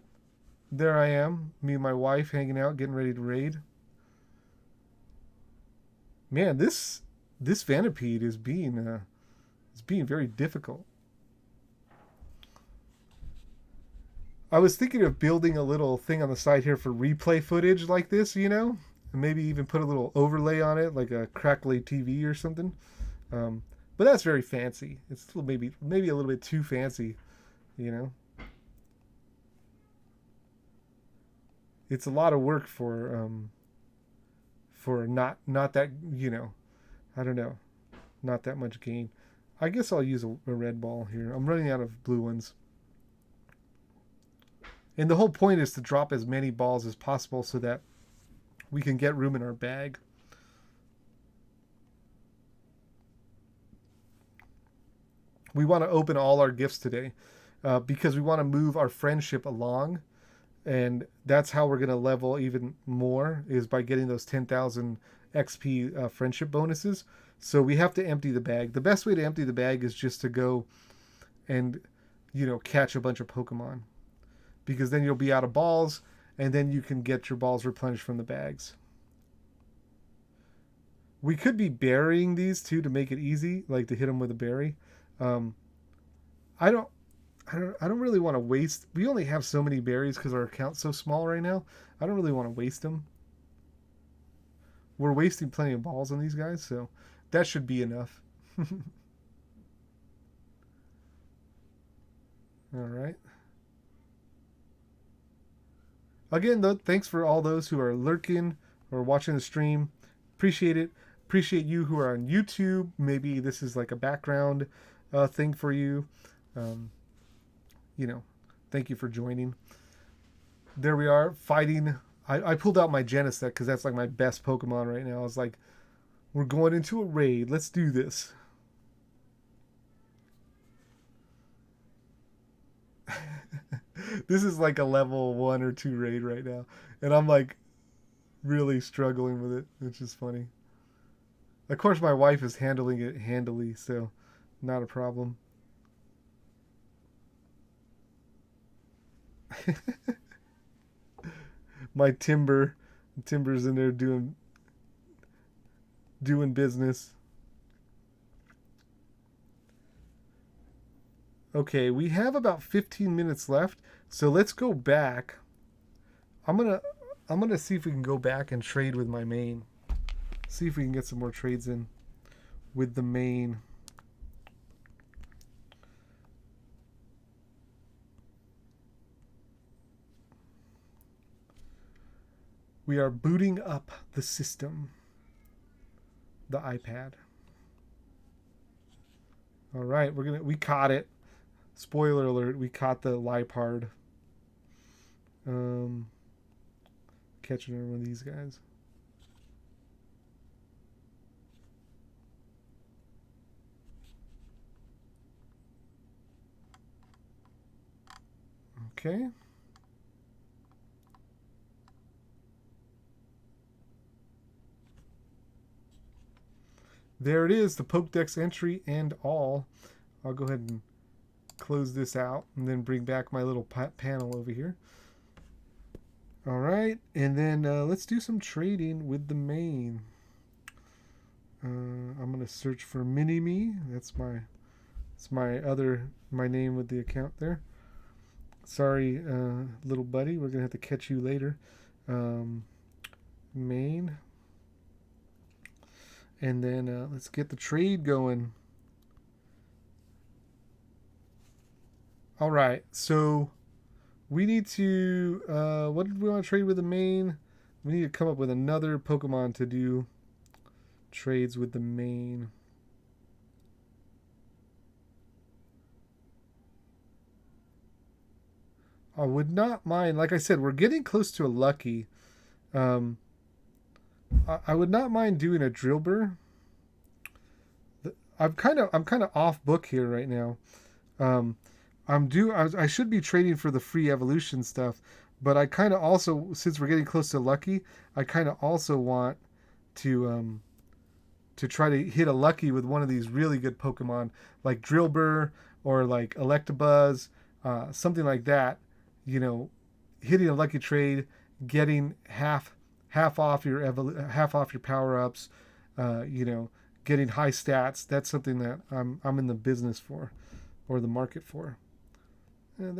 there I am, me and my wife hanging out, getting ready to raid. Man, this Vanipede is being very difficult. I was thinking of building a little thing on the side here for replay footage like this, and maybe even put a little overlay on it, like a Crackly TV or something. But that's very fancy. It's still maybe a little bit too fancy, It's a lot of work for not that, I don't know, not that much gain. I guess I'll use a red ball here. I'm running out of blue ones. And the whole point is to drop as many balls as possible so that we can get room in our bag. We want to open all our gifts today because we want to move our friendship along. And that's how we're going to level even more, is by getting those 10,000 XP friendship bonuses. So we have to empty the bag. The best way to empty the bag is just to go and, catch a bunch of Pokemon. Because then you'll be out of balls, and then you can get your balls replenished from the bags. We could be burying these too to make it easy, like to hit them with a berry. I don't really want to waste. We only have so many berries because our account's so small right now. I don't really want to waste them. We're wasting plenty of balls on these guys, so that should be enough. All right. Again, though, thanks for all those who are lurking or watching the stream. Appreciate it. Appreciate you who are on YouTube. Maybe this is like a background thing for you. Thank you for joining. There we are, fighting. I pulled out my Genesect because that's like my best Pokemon right now. I was like, we're going into a raid. Let's do this. This is like a level 1 or 2 raid right now, and I'm like really struggling with it, which is funny. Of course, my wife is handling it handily, so not a problem. My Timber's in there doing business. Okay, we have about 15 minutes left, so let's go back. I'm gonna I'm gonna see if we can go back and trade with my main. See if we can get some more trades in with the main. We are booting up the system, the iPad. All right, we caught it. Spoiler alert, we caught the Lipard. Catching one of these guys. Okay. There it is, the Pokedex entry and all. I'll go ahead and close this out and then bring back my little panel over here. All right, and then let's do some trading with the main. I'm gonna search for Mini-Me. That's my name with the account there. Sorry, little buddy. We're gonna have to catch you later. Main. And then let's get the trade going. All right, so we need to, what did we want to trade with the main? We need to come up with another Pokemon to do trades with the main. I would not mind, like I said, we're getting close to a Lucky. I would not mind doing a Drillbur. I'm kind of off book here right now. I should be trading for the free evolution stuff, but I kind of also, since we're getting close to Lucky, I kind of also want to try to hit a Lucky with one of these really good Pokemon like Drillbur or like Electabuzz, something like that. You know, hitting a Lucky trade, getting half off your power ups. You know, getting high stats. That's something that I'm in the business for, or the market for. Yeah,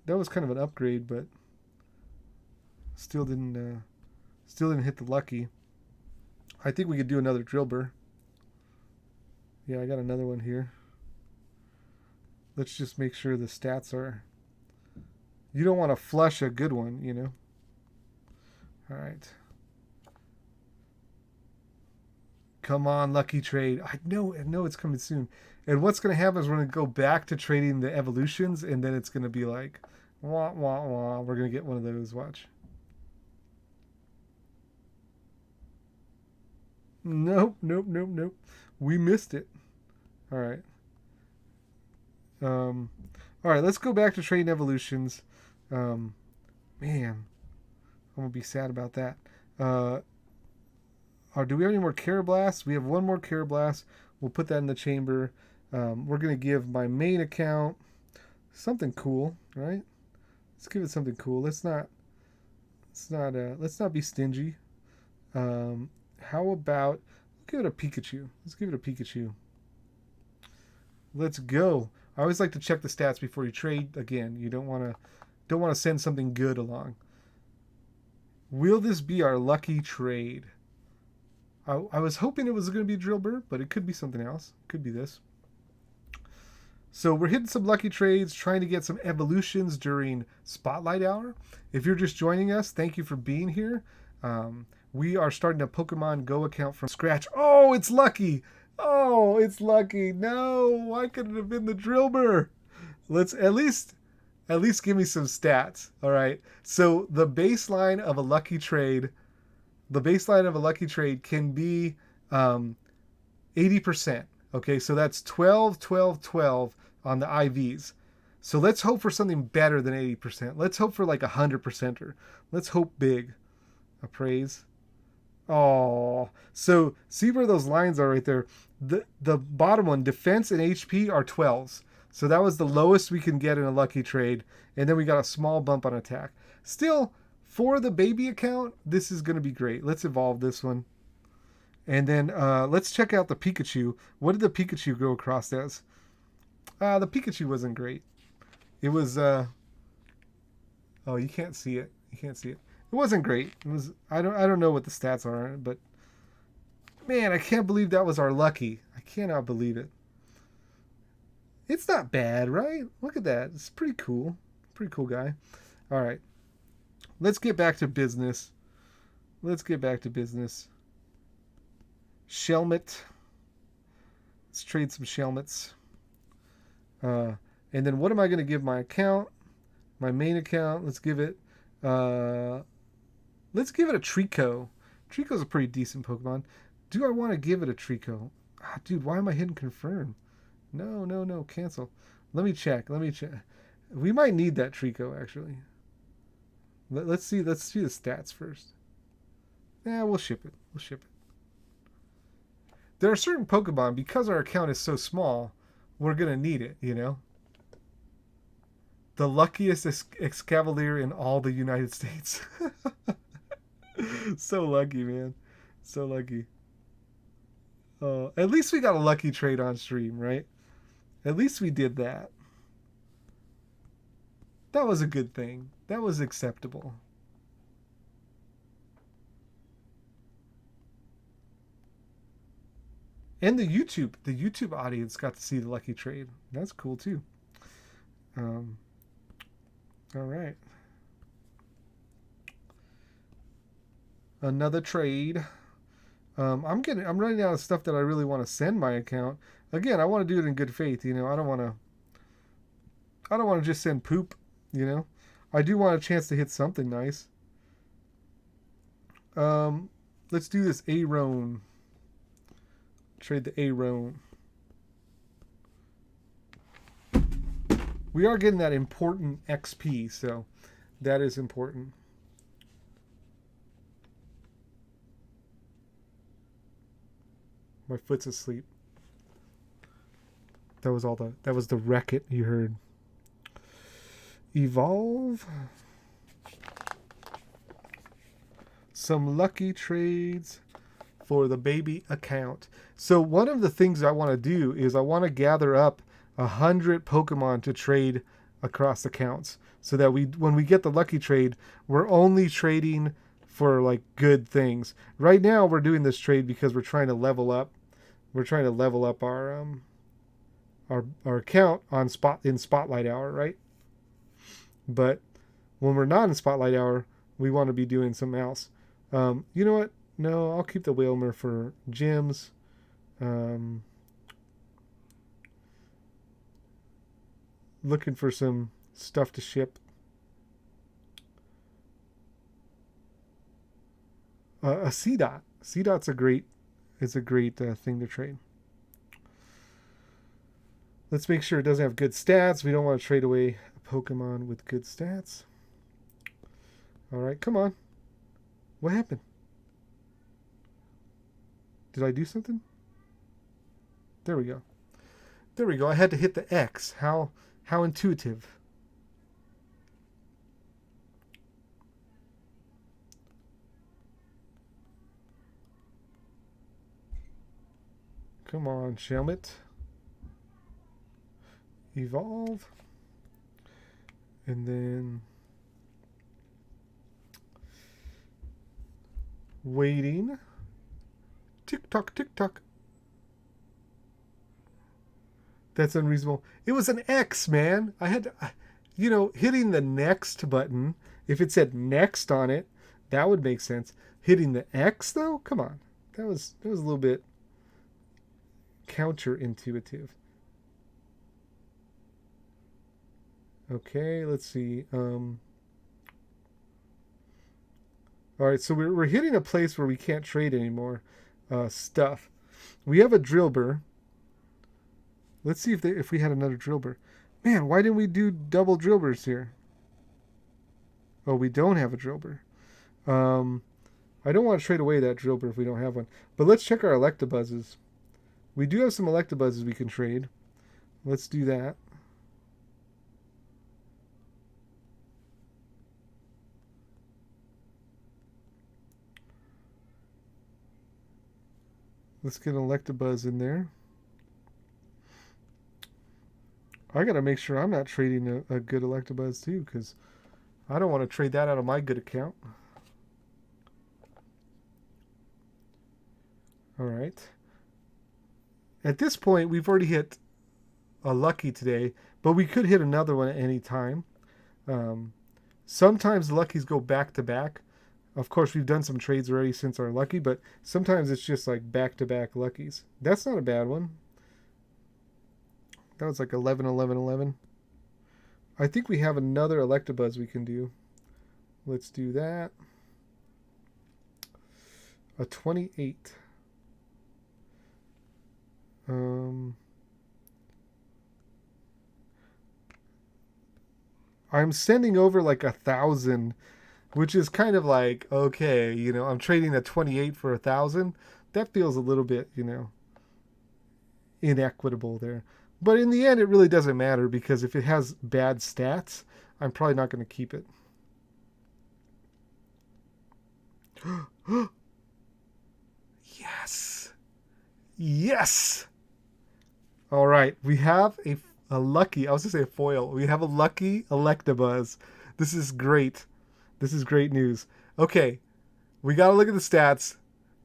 that was kind of an upgrade, but still didn't hit the Lucky. I think we could do another Drillbur. Yeah, I got another one here. Let's just make sure the stats are. You don't want to flush a good one, you know. All right. Come on, Lucky trade. I know it's coming soon. And what's going to happen is we're going to go back to trading the evolutions, and then it's going to be like, wah, wah, wah. We're going to get one of those. Watch. Nope. We missed it. All right. All right, let's go back to trading evolutions. Man, I'm going to be sad about that. Do we have any more Karrablast? We have one more Karrablast. We'll put that in the chamber. We're going to give my main account something cool, right? Let's give it something cool. Let's not be stingy. How about give it a Pikachu? Let's give it a Pikachu. Let's go. I always like to check the stats before you trade. Again, you don't want to send something good along. Will this be our lucky trade? I was hoping it was going to be Drillbur, but it could be something else. It could be this. So we're hitting some lucky trades, trying to get some evolutions during Spotlight Hour. If you're just joining us, thank you for being here. We are starting a Pokemon Go account from scratch. Oh, it's lucky. Oh, it's lucky. No, why couldn't it have been the Drillbur? Let's at least give me some stats. All right. So the baseline of a lucky trade can be 80%. Okay, so that's 12, 12, 12 on the IVs. So let's hope for something better than 80%. Let's hope for like 100%er. Let's hope big. Appraise. Oh, so see where those lines are right there. The bottom one, defense and HP are 12s. So that was the lowest we can get in a lucky trade. And then we got a small bump on attack. Still, for the baby account, this is going to be great. Let's evolve this one. And then let's check out the Pikachu. What did the Pikachu go across as? The Pikachu wasn't great. It was, oh, you can't see it. You can't see it. It wasn't great. It was, I don't know what the stats are, but man, I can't believe that was our lucky. I cannot believe it. It's not bad, right? Look at that. It's pretty cool. Pretty cool guy. All right. Let's get back to business. Let's get back to business. Shelmet. Let's trade some Shelmets. And then what am I going to give my account? My main account. Let's give it a Trico. Trico's a pretty decent Pokemon. Do I want to give it a Trico? Dude, why am I hitting confirm? No. Cancel. Let me check. We might need that Trico, actually. Let's see the stats first. Yeah, we'll ship it. There are certain Pokemon, because our account is so small, we're going to need it, you know? The luckiest Excavalier in all the United States. So lucky, man. So lucky. At least we got a lucky trade on stream, right? At least we did that. That was a good thing. That was acceptable. And the YouTube audience got to see the lucky trade. That's cool too. All right. Another trade. I'm running out of stuff that I really want to send my account. Again, I want to do it in good faith, you know. I don't want to just send poop, you know. I do want a chance to hit something nice. Let's do this Aron. Trade the Aron. We are getting that important XP, so that is important. My foot's asleep. That was the Wreck-It you heard. Evolve. Some lucky trades for the baby account. So one of the things I want to do is I want to gather up 100 Pokemon to trade across accounts, so that when we get the lucky trade, we're only trading for like good things. Right now we're doing this trade because we're trying to level up. We're trying to level up our account on Spotlight Hour, right? But when we're not in Spotlight Hour, we want to be doing something else. You know what? No, I'll keep the Wailmer for gyms. Looking for some stuff to ship. A C-Dot. C-Dot's a great thing to trade. Let's make sure it doesn't have good stats. We don't want to trade away a Pokemon with good stats. All right, come on. What happened? Did I do something? There we go. There we go. I had to hit the X. How intuitive. Come on, Shelmet. Evolve. And then waiting. Tick tock, tick tock. That's unreasonable. It was an X, man. I had to, hitting the next button, if it said next on it, that would make sense. Hitting the X though? Come on. That was a little bit counterintuitive. Okay, let's see. All right, so we're hitting a place where we can't trade anymore stuff. We have a Drillbur. Let's see if we had another Drillbur. Man, why didn't we do double Drillburs here? Oh, we don't have a Drillbur. Um, I don't want to trade away that Drillbur if we don't have one. But let's check our Electabuzzes. We do have some Electabuzzes we can trade. Let's do that. Let's get an Electabuzz in there. I gotta make sure I'm not trading a good Electabuzz too, because I don't want to trade that out of my good account. All right. At this point, we've already hit a lucky today, but we could hit another one at any time. Um, Sometimes luckies go back to back. Of course, we've done some trades already since our lucky, but sometimes it's just like back to back luckies. That's not a bad one. That was like 11, 11, 11. I think we have another Electabuzz we can do. Let's do that. A 28. I'm sending over like 1,000, which is kind of like, okay, I'm trading a 28 for 1,000. That feels a little bit, inequitable there. But in the end, it really doesn't matter because if it has bad stats, I'm probably not going to keep it. Yes. Yes. All right. We have a lucky, I was going to say a foil. We have a lucky Electabuzz. This is great. This is great news. Okay. We got to look at the stats.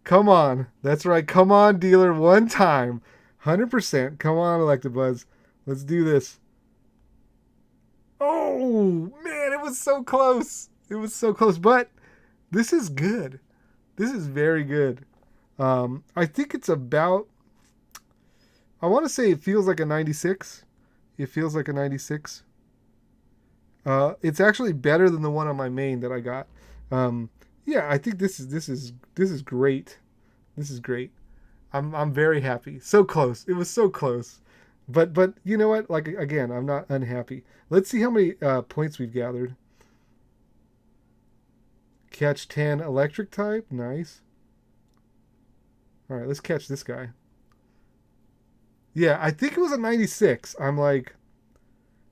Come on. That's right. Come on, dealer. One time. 100%. Come on, Electabuzz. Let's do this. Oh, man. It was so close. It was so close. But this is good. This is very good. I think it's about, I want to say it feels like a 96. It feels like a 96. It's actually better than the one on my main that I got. Um, yeah, I think this is great. This is great. I'm very happy. So close. It was so close. But you know what? Like again, I'm not unhappy. Let's see how many points we've gathered. Catch 10 electric type. Nice. All right, let's catch this guy. Yeah, I think it was a 96. I'm like,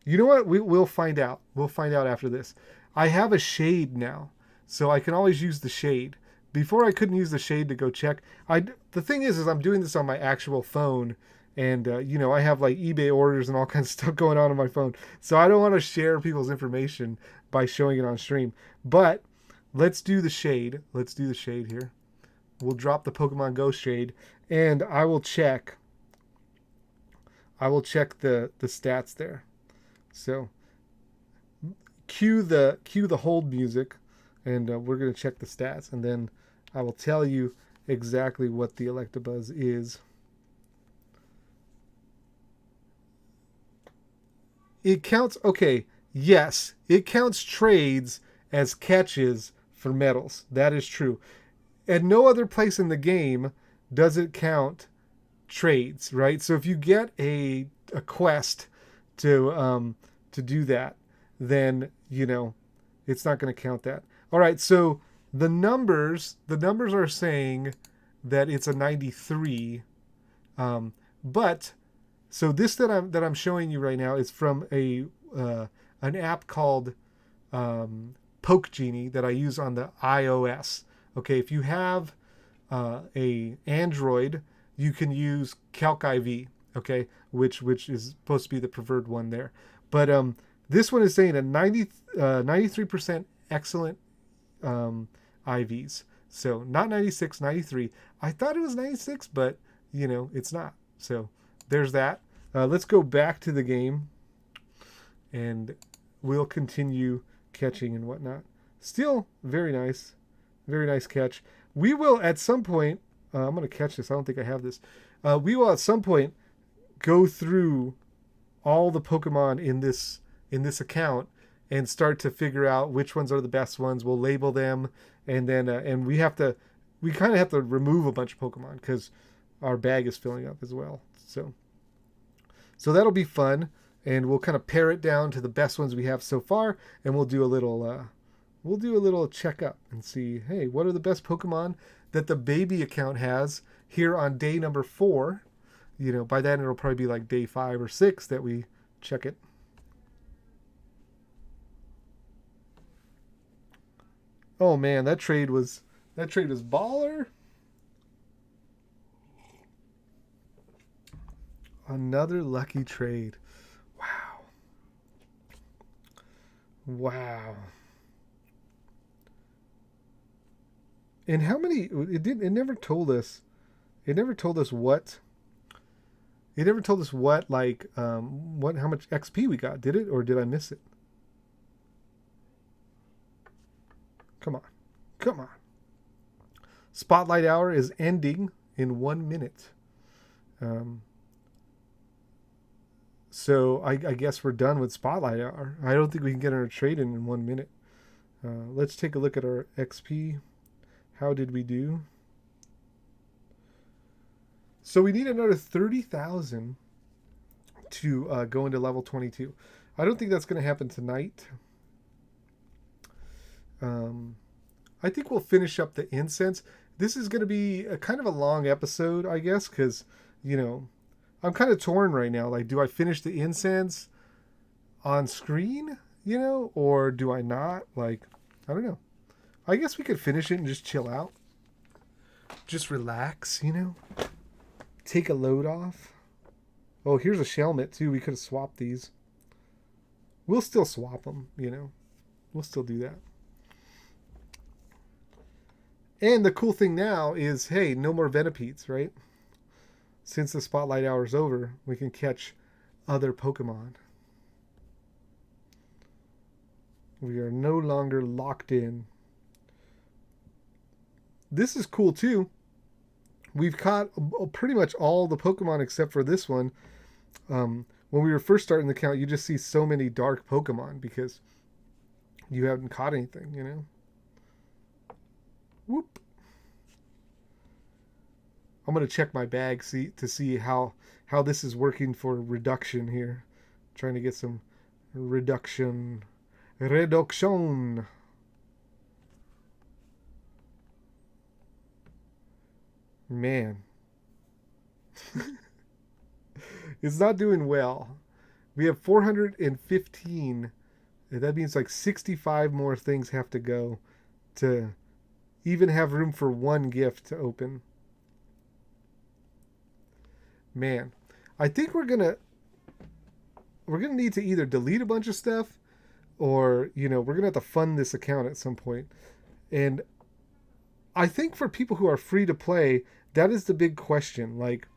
you know what? We'll find out. We'll find out after this. I have a shade now, so I can always use the shade. Before I couldn't use the shade to go check. The thing is I'm doing this on my actual phone, and I have like eBay orders and all kinds of stuff going on my phone, so I don't want to share people's information by showing it on stream. But let's do the shade. Let's do the shade here. We'll drop the Pokemon Go shade, and I will check. I will check the stats there. So cue the hold music, and we're gonna check the stats, and then I will tell you exactly what the Electabuzz is. It counts. Okay, yes, it counts trades as catches for medals. That is true. At no other place in the game does it count trades, right? So if you get a quest to do that, then it's not going to count that. All right, so the numbers are saying that it's a 93, but so this that I'm showing you right now is from an app called Poke Genie that I use on the iOS. Okay, if you have a Android, you can use Calc IV, okay, which is supposed to be the preferred one there. But this one is saying a 93% excellent IVs. So not 96, 93. I thought it was 96, but it's not. So there's that. Let's go back to the game, and we'll continue catching and whatnot. Still very nice catch. We will at some point. I'm going to catch this. I don't think I have this. We will at some point go through all the Pokemon in this account and start to figure out which ones are the best ones. We'll label them, and then and we kind of have to remove a bunch of Pokemon because our bag is filling up as well. So that'll be fun. and we'll kind of pare it down to the best ones we have so far, and we'll do a little checkup and see, hey, what are the best Pokemon that the baby account has here on day number 4. By then it'll probably be like day 5 or 6 that we check it. Oh man, that trade was baller. Another lucky trade. Wow. Wow. And how many it never told us. It never told us what it never told us what what how much XP we got, did it? Or did I miss it? Come on. Come on. Spotlight hour is ending in 1 minute. Um, so I guess we're done with Spotlight hour. I don't think we can get our trade in 1 minute. Let's take a look at our XP. How did we do? So we need another 30,000 to go into level 22. I don't think that's going to happen tonight. Um, I think we'll finish up the incense. This is going to be a kind of a long episode, I guess, because, I'm kind of torn right now. Like, do I finish the incense on screen, or do I not? Like, I don't know. I guess we could finish it and just chill out. Just relax, Take a load off. Oh, here's a Shelmet, too. We could have swapped these. We'll still swap them, We'll still do that. And the cool thing now is, hey, no more Venopedes, right? Since the Spotlight hour is over, we can catch other Pokemon. We are no longer locked in. This is cool, too. We've caught pretty much all the Pokemon except for this one. When we were first starting the count, you just see so many dark Pokemon because you haven't caught anything, Whoop. I'm going to check my bag to see how this is working for reduction here. Trying to get some reduction. Reduction. Man. It's not doing well. We have 415. That means like 65 more things have to go to even have room for one gift to open. Man, I think we're gonna need to either delete a bunch of stuff or, we're gonna have to fund this account at some point. And I think for people who are free to play, that is the big question. Like,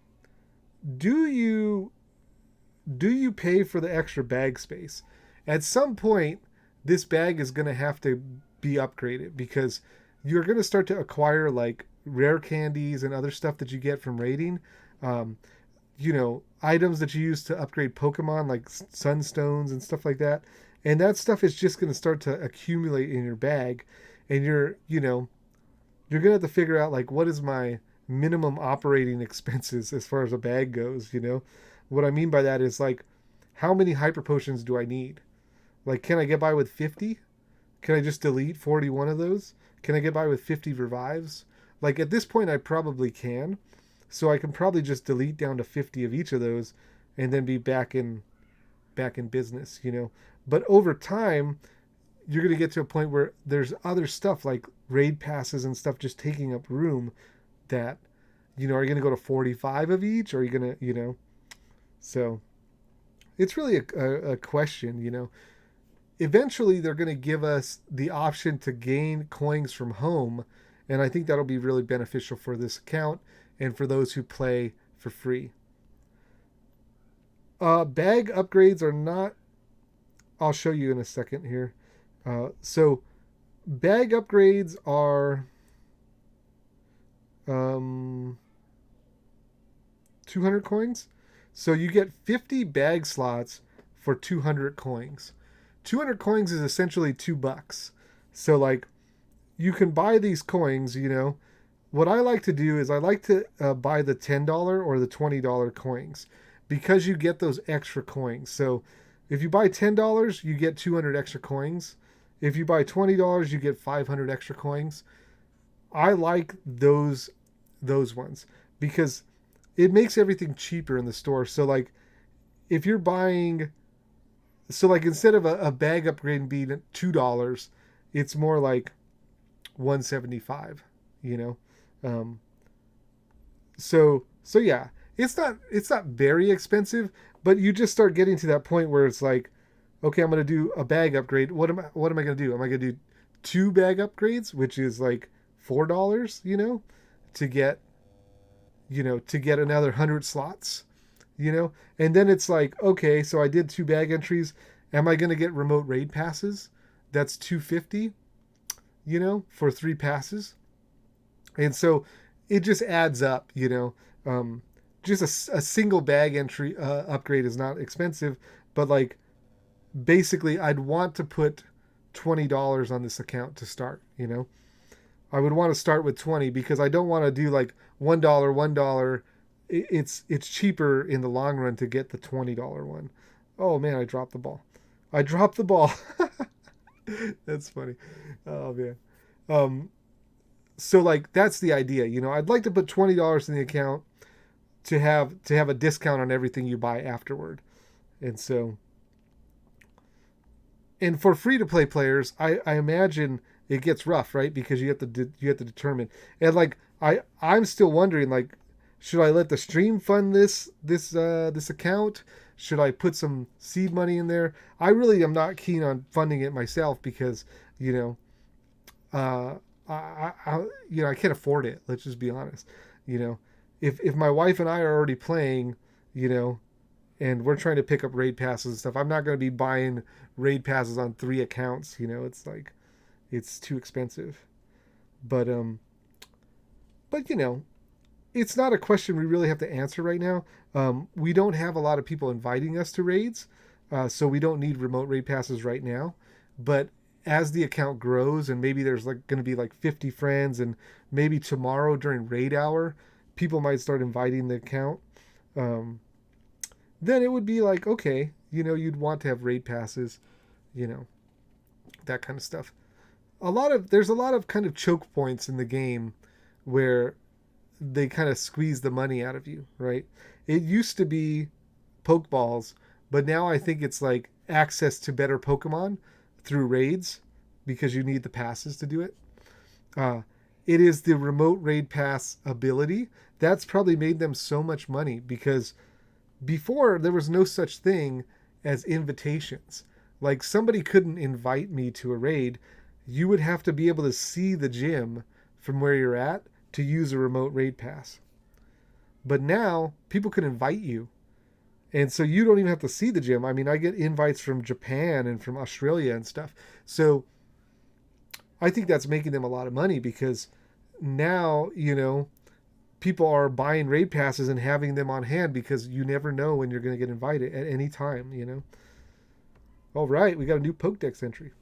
do you pay for the extra bag space? At some point, this bag is going to have to be upgraded because you're going to start to acquire like rare candies and other stuff that you get from raiding. Items that you use to upgrade Pokemon like sunstones and stuff like that. And that stuff is just going to start to accumulate in your bag. And you're going to have to figure out like, what is my minimum operating expenses as far as a bag goes, What I mean by that is like, how many hyper potions do I need? Like, can I get by with 50? Can I just delete 41 of those? Can I get by with 50 revives? Like, at this point, I probably can. So I can probably just delete down to 50 of each of those and then be back in business, But over time, you're going to get to a point where there's other stuff like raid passes and stuff just taking up room that, are you going to go to 45 of each? Or are you going to, So it's really a question, Eventually, they're going to give us the option to gain coins from home. And I think that'll be really beneficial for this account and for those who play for free. Bag upgrades are not... I'll show you in a second here. So bag upgrades are 200 coins. So you get 50 bag slots for 200 coins. 200 coins is essentially $2. So like you can buy these coins, What I like to do is I like to buy the $10 or the $20 coins because you get those extra coins. So if you buy $10, you get 200 extra coins. If you buy $20, you get 500 extra coins. I like those ones because it makes everything cheaper in the store. So like if you're buying, so like instead of a bag upgrade being $2, it's more like 175, you know. Um, so yeah, it's not very expensive, but you just start getting to that point where it's like, okay, I'm gonna do a bag upgrade. What am I gonna do? Am I gonna do two bag upgrades, which is like $4, to get to get another 100 slots, and then it's like, okay, so I did two bag entries. Am I gonna get remote raid passes? That's 250, for three passes, and so it just adds up, just a single bag entry upgrade is not expensive, but like basically I'd want to put $20 on this account to start. I would want to start with 20 because I don't want to do like $1. It's cheaper in the long run to get the $20 one. Oh man, I dropped the ball. I dropped the ball. That's funny. Oh man. Um, so like that's the idea. I'd like to put $20 in the account to have a discount on everything you buy afterward. And so, and for free to play players, I imagine it gets rough, right? Because you have to determine. And like I'm still wondering, like, should I let the stream fund this account? Should I put some seed money in there? I really am not keen on funding it myself because you know uh, I can't afford it. Let's just be honest. You know, if my wife and I are already playing, you know, and we're trying to pick up raid passes and stuff, I'm not going to be buying raid passes on three accounts. It's like it's too expensive. But but it's not a question we really have to answer right now. We don't have a lot of people inviting us to raids, so we don't need remote raid passes right now. But as the account grows, and maybe there's like going to be like 50 friends, and maybe tomorrow during raid hour, people might start inviting the account. Um, then it would be like, okay, you'd want to have raid passes, you know, that kind of stuff. There's a lot of kind of choke points in the game where they kind of squeeze the money out of you, right? It used to be Pokeballs, but now I think it's like access to better Pokemon through raids because you need the passes to do it. Uh, it is the remote raid pass ability that's probably made them so much money because before there was no such thing as invitations. Like somebody couldn't invite me to a raid. You would have to be able to see the gym from where you're at to use a remote raid pass. But now people can invite you. And so you don't even have to see the gym. I mean, I get invites from Japan and from Australia and stuff. So I think that's making them a lot of money because now, people are buying raid passes and having them on hand because you never know when you're going to get invited at any time. All right, we got a new Pokedex entry.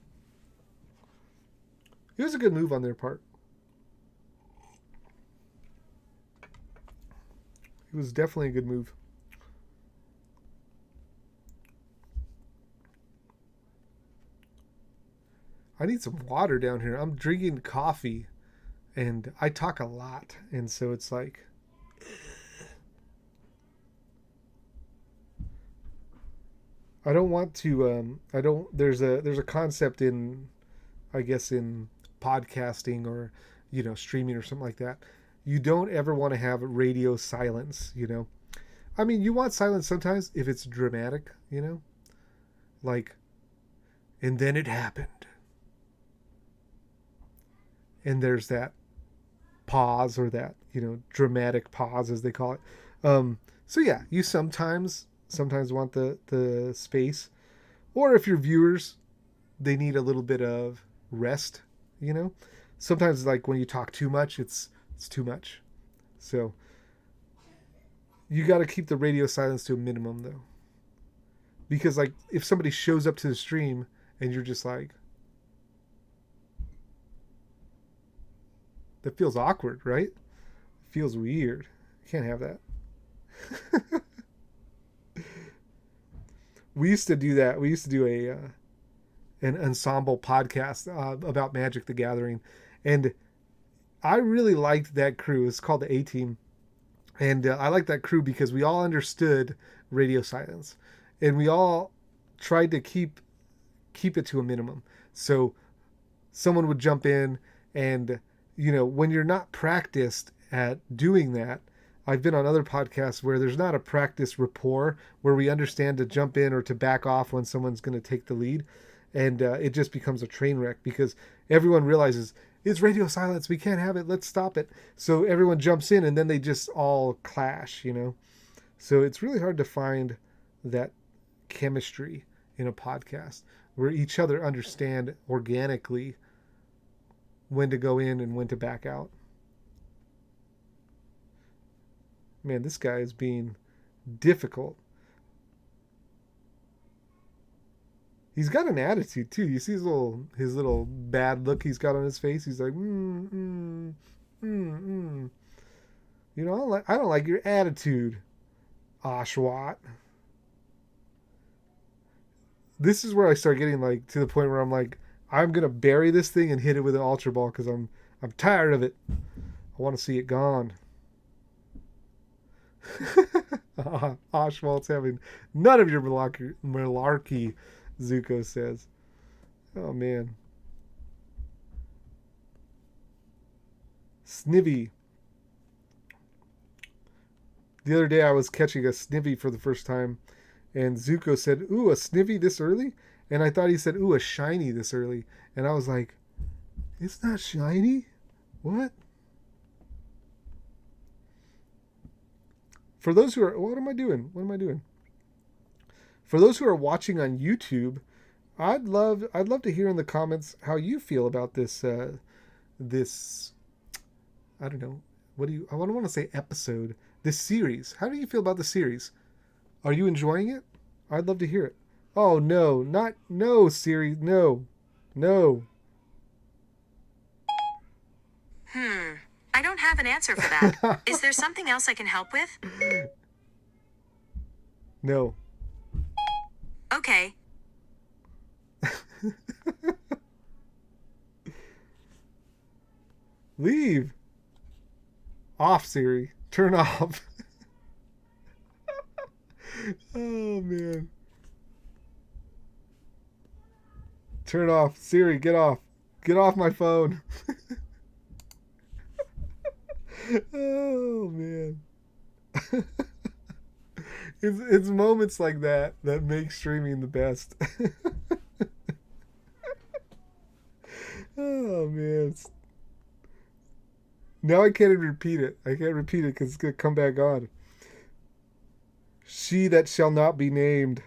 It was a good move on their part. It was definitely a good move. I need some water down here. I'm drinking coffee and I talk a lot. And so it's like, I don't want to, there's a concept in, I guess, in podcasting or, streaming or something like that. You don't ever want to have radio silence. I mean, you want silence sometimes if it's dramatic. Like, and then it happened. And there's that pause or that, dramatic pause as they call it. So yeah, you sometimes want the space. Or if your viewers, they need a little bit of rest. Sometimes like when you talk too much, it's too much. So you got to keep the radio silence to a minimum though. Because like if somebody shows up to the stream and you're just like, that feels awkward, right? It feels weird. You can't have that. We used to do that. We used to do an ensemble podcast about Magic the Gathering, and I really liked that crew. It's called the A Team, and I liked that crew because we all understood radio silence, and we all tried to keep it to a minimum. So someone would jump in, and when you're not practiced at doing that, I've been on other podcasts where there's not a practice rapport where we understand to jump in or to back off when someone's going to take the lead, and it just becomes a train wreck because everyone realizes it's radio silence, we can't have it, let's stop it. So everyone jumps in, and then they just all clash. So it's really hard to find that chemistry in a podcast where each other understand organically when to go in and when to back out. Man, this guy is being difficult. He's got an attitude too. You see his little bad look he's got on his face. He's like, I don't like your attitude, Oshawott. This is where I start getting like to the point where I'm like, I'm gonna bury this thing and hit it with an Ultra Ball because I'm tired of it. I want to see it gone. Oshawalt's having none of your malarkey, Zuko says. Oh man. Snivy. The other day I was catching a Snivy for the first time, and Zuko said, "Ooh, a Snivy this early?" And I thought he said, "Ooh, a shiny this early." And I was like, "It's not shiny? What?" For those who are, what am I doing? What am I doing? For those who are watching on YouTube, I'd love to hear in the comments how you feel about this. I don't know. I don't want to say episode. This series. How do you feel about the series? Are you enjoying it? I'd love to hear it. Oh no, not no series. No, no. I don't have an answer for that. Is there something else I can help with? No. Okay. Leave. Off, Siri. Turn off. Oh man. Turn off. Siri, get off. Get off my phone. Oh man. It's moments like that that make streaming the best. Oh man. Now I can't even repeat it. I can't repeat it because it's gonna come back on. She that shall not be named.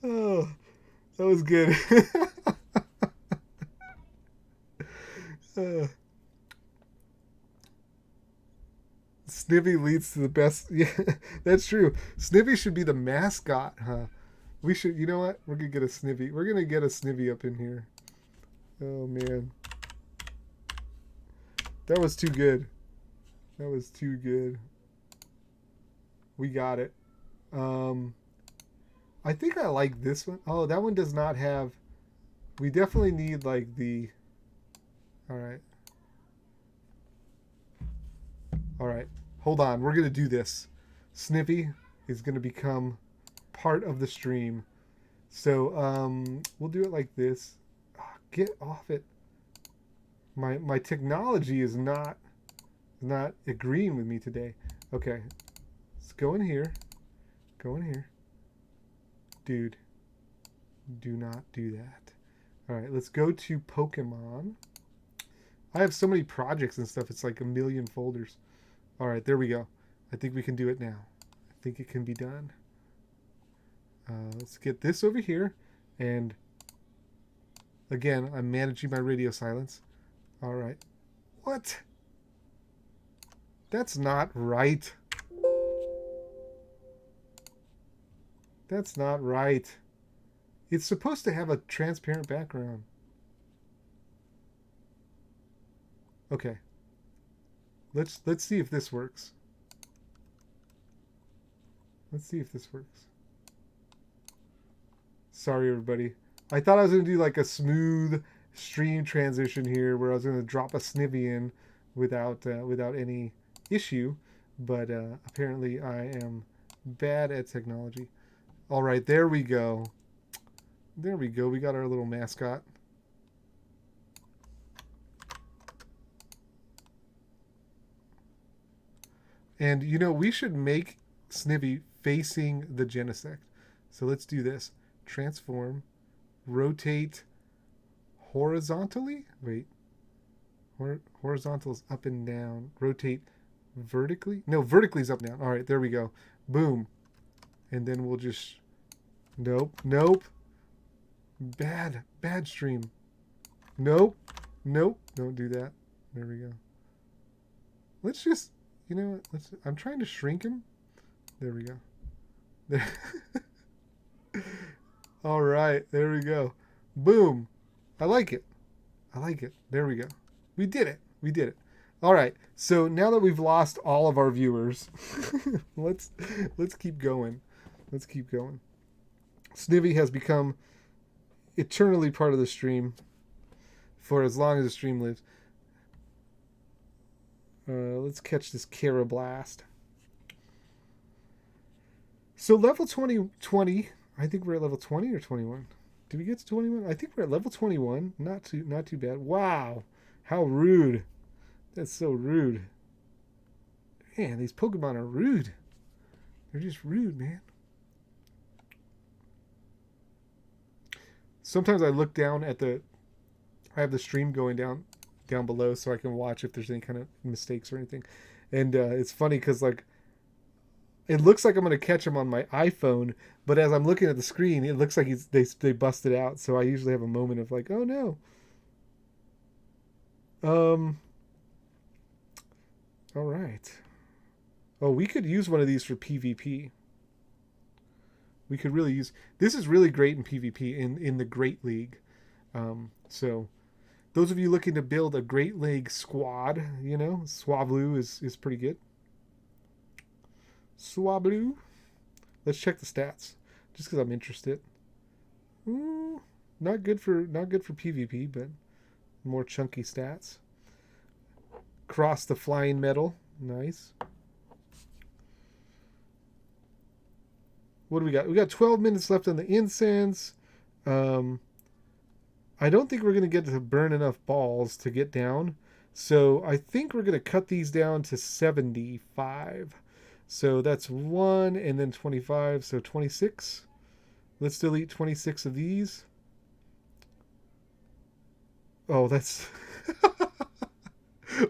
Oh, that was good. Snivy leads to the best. Yeah, that's true. Snivy should be the mascot, huh? We should. You know what? We're gonna get a Snivy. We're gonna get a Snivy up in here. Oh man, that was too good. That was too good. We got it. I think I like this one. Oh, that one does not have. We definitely need like the. All right. All right. Hold on. We're gonna do this. Snippy is gonna become part of the stream. So we'll do it like this. Oh, get off it. My technology is not agreeing with me today. Okay. Let's go in here. Go in here. Dude. Do not do that. Alright, let's go to Pokemon. I have so many projects and stuff, it's like a million folders. Alright, there we go. I think we can do it now. I think it can be done. Let's get this over here. And again, I'm managing my radio silence. Alright. What? That's not right. That's not right. It's supposed to have a transparent background. Okay. Let's see if this works. Let's see if this works. Sorry, everybody. I thought I was going to do like a smooth stream transition here where I was going to drop a snivy in without any issue, but apparently I am bad at technology. All right, there we go. There we go. We got our little mascot. And, you know, we should make Snivy facing the Genesect. So let's do this. Transform. Rotate horizontally? Wait. Horizontal is up and down. Rotate vertically? No, vertically is up and down. All right, there we go. Boom. And then we'll just... Nope. Nope. Bad stream. Nope. Nope. Don't do that. There we go. Let's just... You know what? I'm trying to shrink him. There we go. There. All right. There we go. Boom. I like it. I like it. There we go. We did it. We did it. All right. So now that we've lost all of our viewers, let's keep going. Let's keep going. Snivy has become eternally part of the stream for as long as the stream lives. Let's catch this Carablast. So level 20, I think we're at level 20 or 21. Did we get to 21? I think we're at level 21. Not too bad. Wow. How rude. That's so rude. Man, these Pokemon are rude. They're just rude, man. Sometimes I look down at I have the stream going down below so I can watch if there's any kind of mistakes or anything. And it's funny because like it looks like I'm going to catch them on my iPhone, but as I'm looking at the screen, it looks like they busted out. So I usually have a moment of like, oh no. All right. Oh, we could use one of these for PvP. We could really use... This is really great in PvP, in the Great League. So... Those of you looking to build a Great League squad, you know, Swablu is pretty good. Swablu. Let's check the stats, just because I'm interested. Not good for PvP, but more chunky stats. Cross the flying metal, nice. What do we got? We got 12 minutes left on the incense. I don't think we're going to get to burn enough balls to get down. So I think we're going to cut these down to 75. So that's 1 and then 25. So 26. Let's delete 26 of these. Oh, that's...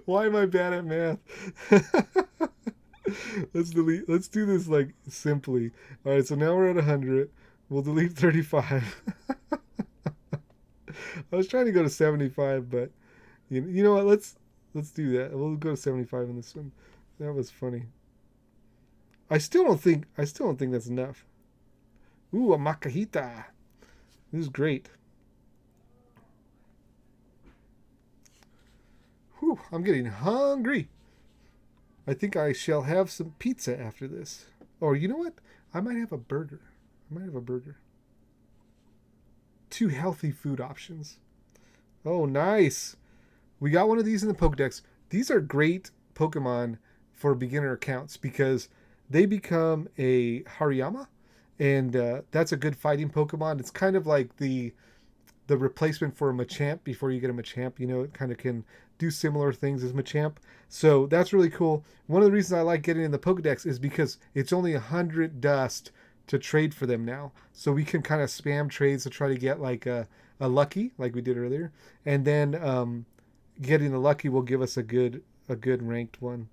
Why am I bad at math? Let's delete. Let's do this like simply. All right, so now we're at 100. We'll delete 35. I was trying to go to 75, but you know what? Let's do that. We'll go to 75 in this one. That was funny. I still don't think that's enough. Ooh, a Makahita. This is great. Whew, I'm getting hungry. I think I shall have some pizza after this. Or you know what? I might have a burger. 2 healthy food options. Oh, nice. We got one of these in the Pokedex. These are great Pokemon for beginner accounts because they become a Hariyama, and that's a good fighting Pokemon. It's kind of like the replacement for a Machamp before you get a Machamp. You know, it kind of can do similar things as Machamp. So that's really cool. One of the reasons I like getting in the Pokedex is because it's only 100 dust to trade for them now. So we can kind of spam trades to try to get like a lucky, like we did earlier. And then getting a lucky will give us a good ranked one.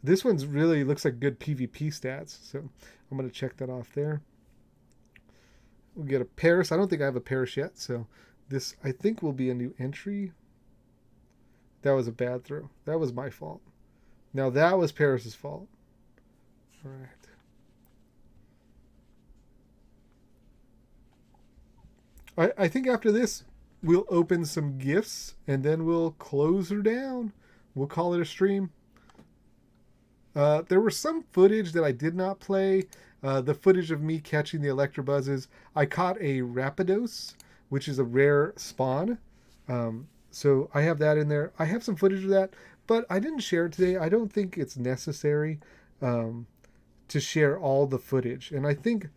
This one's really looks like good PvP stats. So I'm going to check that off there. We'll get a Paris. I don't think I have a Paris yet. So this, I think, will be a new entry. That was a bad throw. That was my fault. Now that was Paris's fault. All right. I think after this, we'll open some gifts, and then we'll close her down. We'll call it a stream. There was some footage that I did not play. The footage of me catching the Electabuzzes. I caught a Rapidos, which is a rare spawn. So I have that in there. I have some footage of that, but I didn't share it today. I don't think it's necessary to share all the footage. And I think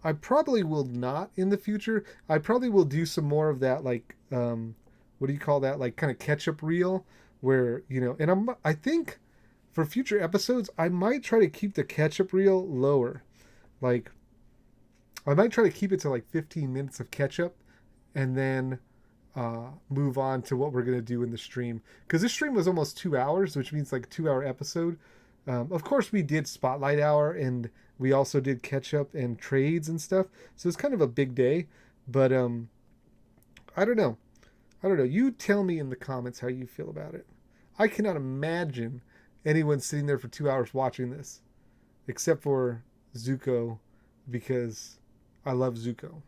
I probably will not in the future. I probably will do some more of that, like, what do you call that? Like kind of catch-up reel where, and I think for future episodes, I might try to keep the catch-up reel lower. Like, I might try to keep it to like 15 minutes of catch-up and then move on to what we're going to do in the stream. Because this stream was almost 2 hours, which means like a 2-hour episode. Of course, we did Spotlight Hour and we also did catch-up and trades and stuff. So it's kind of a big day. But I don't know. You tell me in the comments how you feel about it. I cannot imagine anyone sitting there for 2 hours watching this, except for Zuko, because I love Zuko.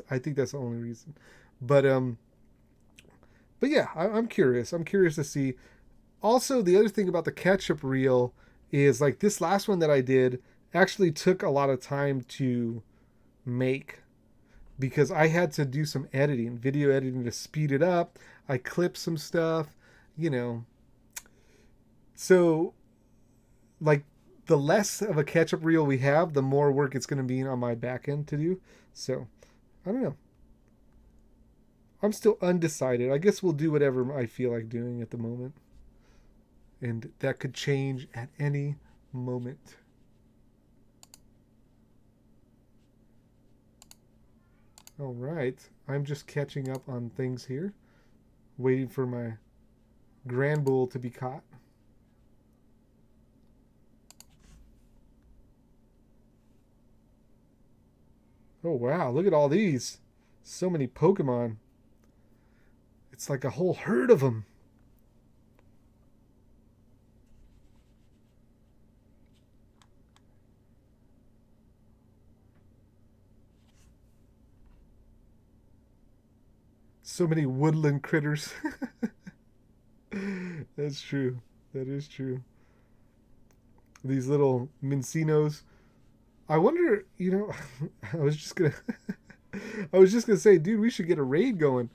I think that's the only reason. But yeah, I'm curious. I'm curious to see. Also, the other thing about the catch-up reel is like this last one that I did actually took a lot of time to make because I had to do some editing, video editing to speed it up. I clipped some stuff, So, like, the less of a catch-up reel we have, the more work it's going to be on my back end to do. So, I don't know. I'm still undecided. I guess we'll do whatever I feel like doing at the moment. And that could change at any moment. All right. I'm just catching up on things here. Waiting for my Granbull to be caught. Oh, wow. Look at all these. So many Pokemon. It's like a whole herd of them. So many woodland critters. That's true. That is true. These little Mincinos. I wonder, I was just gonna say, dude, we should get a raid going.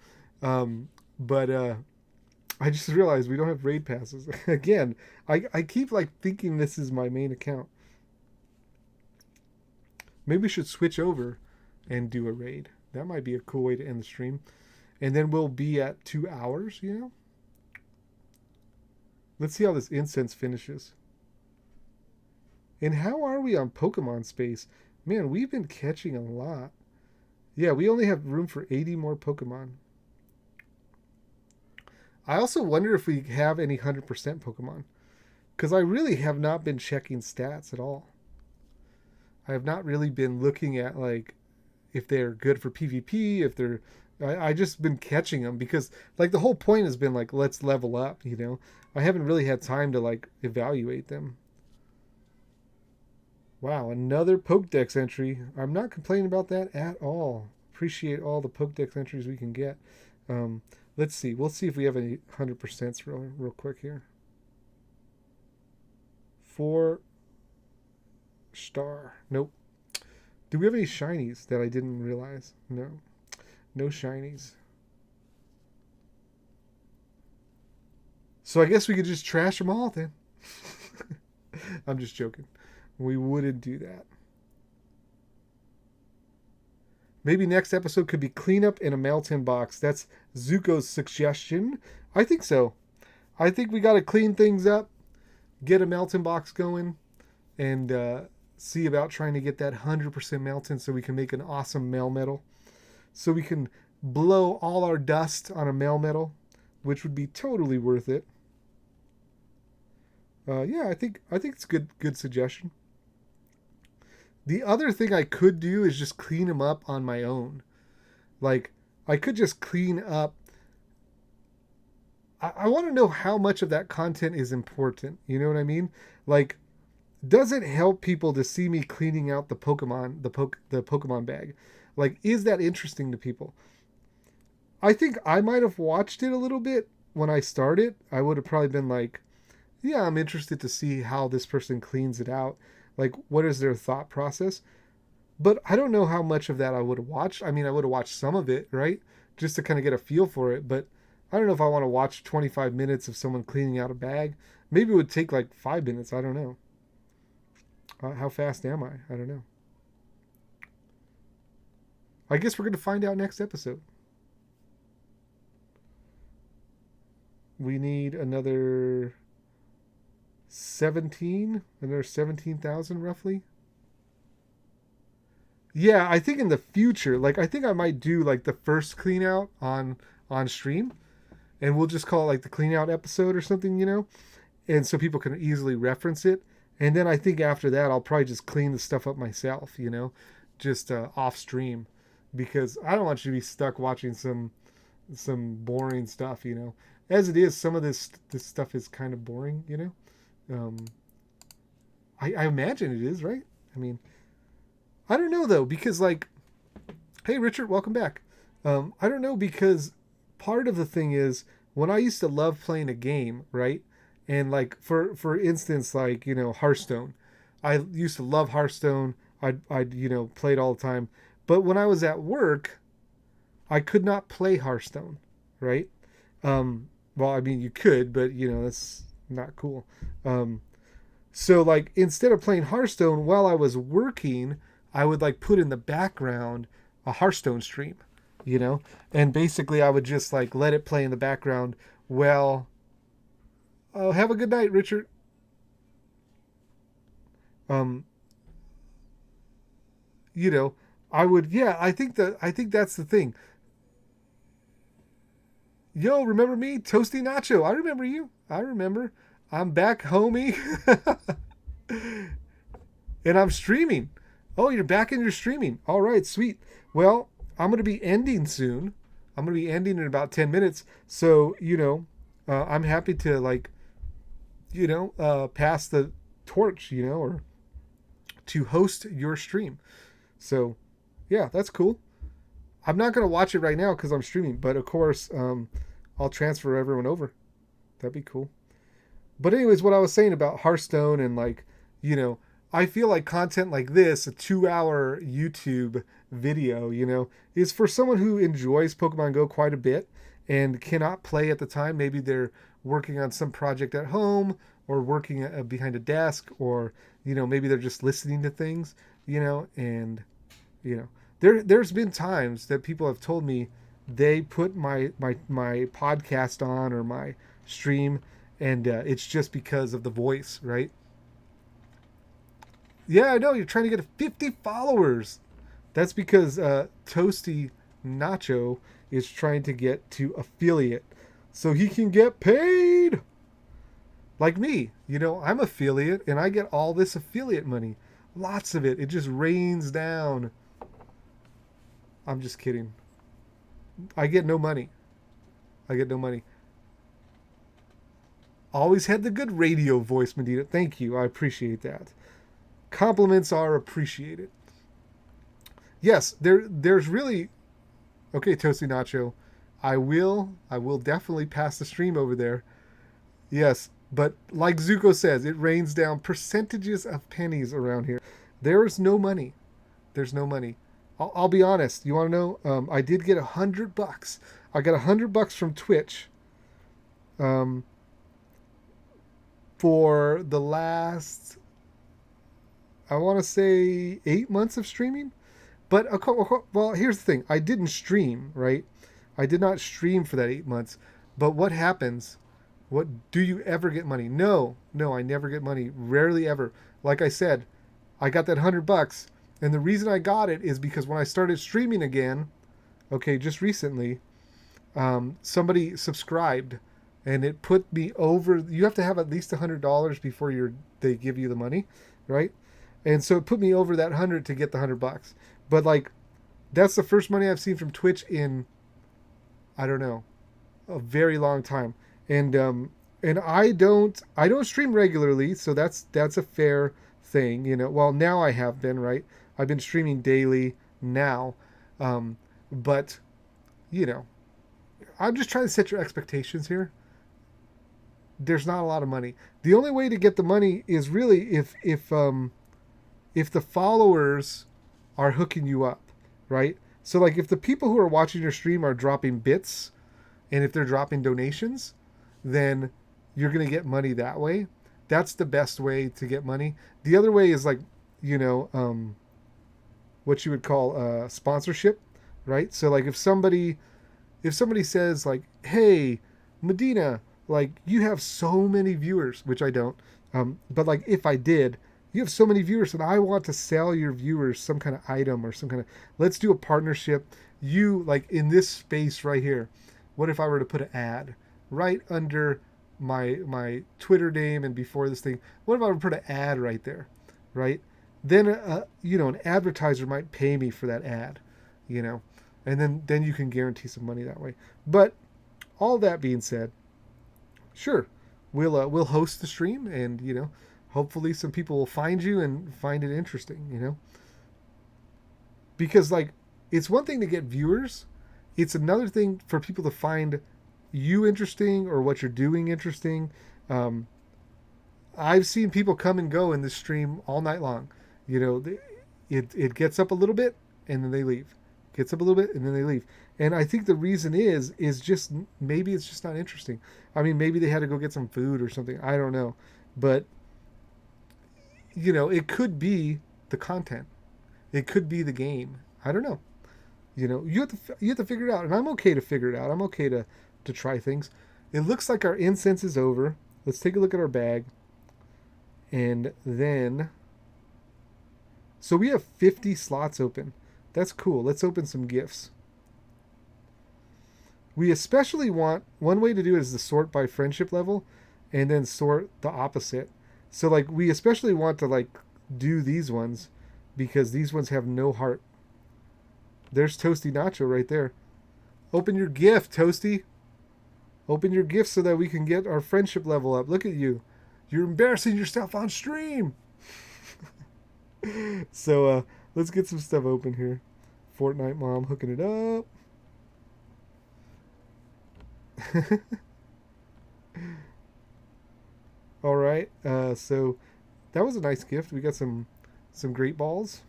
But I just realized we don't have raid passes. Again, I keep like thinking this is my main account. Maybe we should switch over and do a raid. That might be a cool way to end the stream. And then we'll be at 2 hours, Let's see how this incense finishes. And how are we on Pokemon space? Man, we've been catching a lot. Yeah, we only have room for 80 more Pokemon. I also wonder if we have any 100% Pokemon. Because I really have not been checking stats at all. I have not really been looking at, like, if they're good for PvP, if they're... I just been catching them because, like, the whole point has been, like, let's level up, I haven't really had time to, like, evaluate them. Wow, another Pokedex entry. I'm not complaining about that at all. Appreciate all the Pokedex entries we can get. Let's see. We'll see if we have any 100% real quick here. 4-star. Nope. Do we have any shinies that I didn't realize? No. No shinies. So I guess we could just trash them all then. I'm just joking. We wouldn't do that. Maybe next episode could be cleanup in a mail-tin box. That's Zuko's suggestion. I think so. I think we got to clean things up, get a mail-tin box going, and see about trying to get that 100% mail-tin so we can make an awesome Melmetal. So we can blow all our dust on a Melmetal, which would be totally worth it. Yeah, I think it's good suggestion. The other thing I could do is just clean them up on my own. Like, I could just clean up. I want to know how much of that content is important. You know what I mean? Like, does it help people to see me cleaning out the Pokemon, the Pokemon bag? Like, is that interesting to people? I think I might have watched it a little bit when I started. I would have probably been like, yeah, I'm interested to see how this person cleans it out. Like, what is their thought process? But I don't know how much of that I would have watched. I mean, I would have watched some of it, right? Just to kind of get a feel for it. But I don't know if I want to watch 25 minutes of someone cleaning out a bag. Maybe it would take like 5 minutes. I don't know. How fast am I? I don't know. I guess we're going to find out next episode. We need another 17, another 17,000 roughly. Yeah, I think in the future, like I think I might do like the first clean out on stream, and we'll just call it like the clean out episode or something, and so people can easily reference it. And then I think after that, I'll probably just clean the stuff up myself, just off stream, because I don't want you to be stuck watching some boring stuff. As it is, some of this stuff is kind of boring. Um, I imagine it is, right? I mean, I don't know though, because like, hey Richard, welcome back. I don't know, because part of the thing is when I used to love playing a game, right? And like for instance, like Hearthstone, I used to love Hearthstone. I'd play it all the time. But when I was at work, I could not play Hearthstone, right? Well, I mean you could, but that's not cool. Um, so like instead of playing Hearthstone while I was working, I would like put in the background a Hearthstone stream, you know? And basically I would just like let it play in the background. Well, oh, have a good night, Richard. Um, you know, I would, yeah, I think that's the thing. Yo, remember me? Toasty Nacho. I remember you. I remember. I'm back, homie. And I'm streaming. Oh, you're back and you're streaming. All right, sweet. Well, I'm going to be ending soon. I'm going to be ending in about 10 minutes. So, I'm happy to, like, pass the torch, or to host your stream. So, yeah, that's cool. I'm not going to watch it right now because I'm streaming, but of course, I'll transfer everyone over. That'd be cool. But anyways, what I was saying about Hearthstone and like, you know, I feel like content like this, a 2 hour YouTube video, is for someone who enjoys Pokemon Go quite a bit and cannot play at the time. Maybe they're working on some project at home or working behind a desk, or, maybe they're just listening to things, and, you know, there's been times that people have told me they put my podcast on or my stream, and it's just because of the voice, right? Yeah, I know you're trying to get 50 followers. That's because Toasty Nacho is trying to get to affiliate so he can get paid. Like me, I'm affiliate and I get all this affiliate money. Lots of it. It just rains down. I'm just kidding. I get no money. I get no money. Always had the good radio voice, Medina. Thank you. I appreciate that. Compliments are appreciated. Yes, there's really okay, Toasty Nacho. I will definitely pass the stream over there. Yes, but like Zuko says, it rains down percentages of pennies around here. There is no money. There's no money. I'll be honest. You want to know? I did get $100. I got $100 from Twitch. Um, for the last, I want to say 8 months of streaming. But well, here's the thing: I didn't stream, right? I did not stream for that 8 months. But what happens? What do you ever get money? No, no, I never get money. Rarely ever. Like I said, I got that $100, and the reason I got it is because when I started streaming again, okay, just recently, somebody subscribed, and it put me over. You have to have at least $100 before they give you the money, right? And so it put me over that 100 to get the $100. But like, that's the first money I've seen from Twitch in, I don't know, a very long time. And I don't stream regularly, so that's a fair thing. Well, now I have been, right. I've been streaming daily now, but you know I'm just trying to set your expectations here. there's not a lot of money. The only way to get the money is really if the followers are hooking you up, right? So like if the people who are watching your stream are dropping bits, and if they're dropping donations, then you're going to get money that way. That's the best way to get money. The other way is like, you know, what you would call sponsorship, right? So like if somebody says like, "Hey, Medina, like you have so many viewers," which I don't, but like if I did, you have so many viewers, and I want to sell your viewers some kind of item or some kind of, let's do a partnership. You like in this space right here. What if I were to put an ad right under my Twitter name and before this thing? What if I were to put an ad right there, right? Then an advertiser might pay me for that ad, you know, and then you can guarantee some money that way. But all that being said, sure, we'll host the stream, and hopefully some people will find you and find it interesting, because like it's one thing to get viewers, it's another thing for people to find you interesting or what you're doing interesting. Um, I've seen people come and go in this stream all night long. It gets up a little bit and then they leave. Gets up a little bit and then they leave. And I think the reason is just maybe it's just not interesting. I mean, maybe they had to go get some food or something. I don't know, but it could be the content. It could be the game. I don't know. You have to figure it out, and I'm okay to figure it out. I'm okay to try things. It looks like our incense is over. Let's take a look at our bag, and then so we have 50 slots open. That's cool. Let's open some gifts. We especially want, one way to do it is to sort by friendship level, and then sort the opposite. So like we especially want to like do these ones because these ones have no heart. There's Toasty Nacho right there. Open your gift, Toasty. Open your gift so that we can get our friendship level up. Look at you. You're embarrassing yourself on stream. So let's get some stuff open here. Fortnite Mom hooking it up. All right. So that was a nice gift. We got some great balls.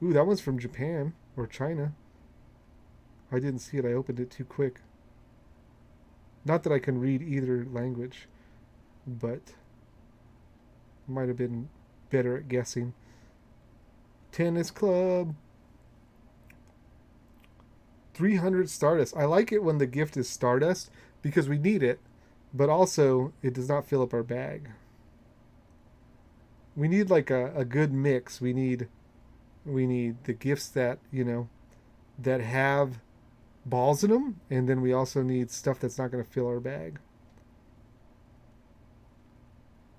Ooh, that one's from Japan or China. I didn't see it. I opened it too quick. Not that I can read either language, but might have been better at guessing. Tennis Club. 300 Stardust. I like it when the gift is Stardust because we need it, but also it does not fill up our bag. We need like a good mix. We need the gifts that that have balls in them, and then we also need stuff that's not going to fill our bag.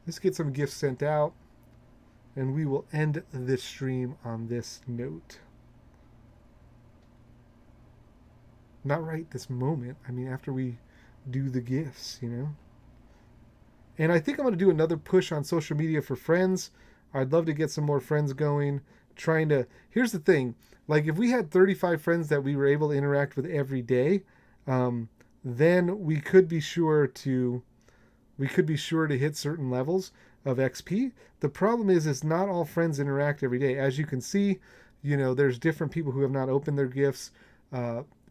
Let's get some gifts sent out, and we will end this stream on this note. Not right this moment. I mean, after we do the gifts, And I think I'm going to do another push on social media for friends. I'd love to get some more friends going. Here's the thing, like if we had 35 friends that we were able to interact with every day, then we could be sure to hit certain levels of XP. The problem is not all friends interact every day. As you can see, there's different people who have not opened their gifts,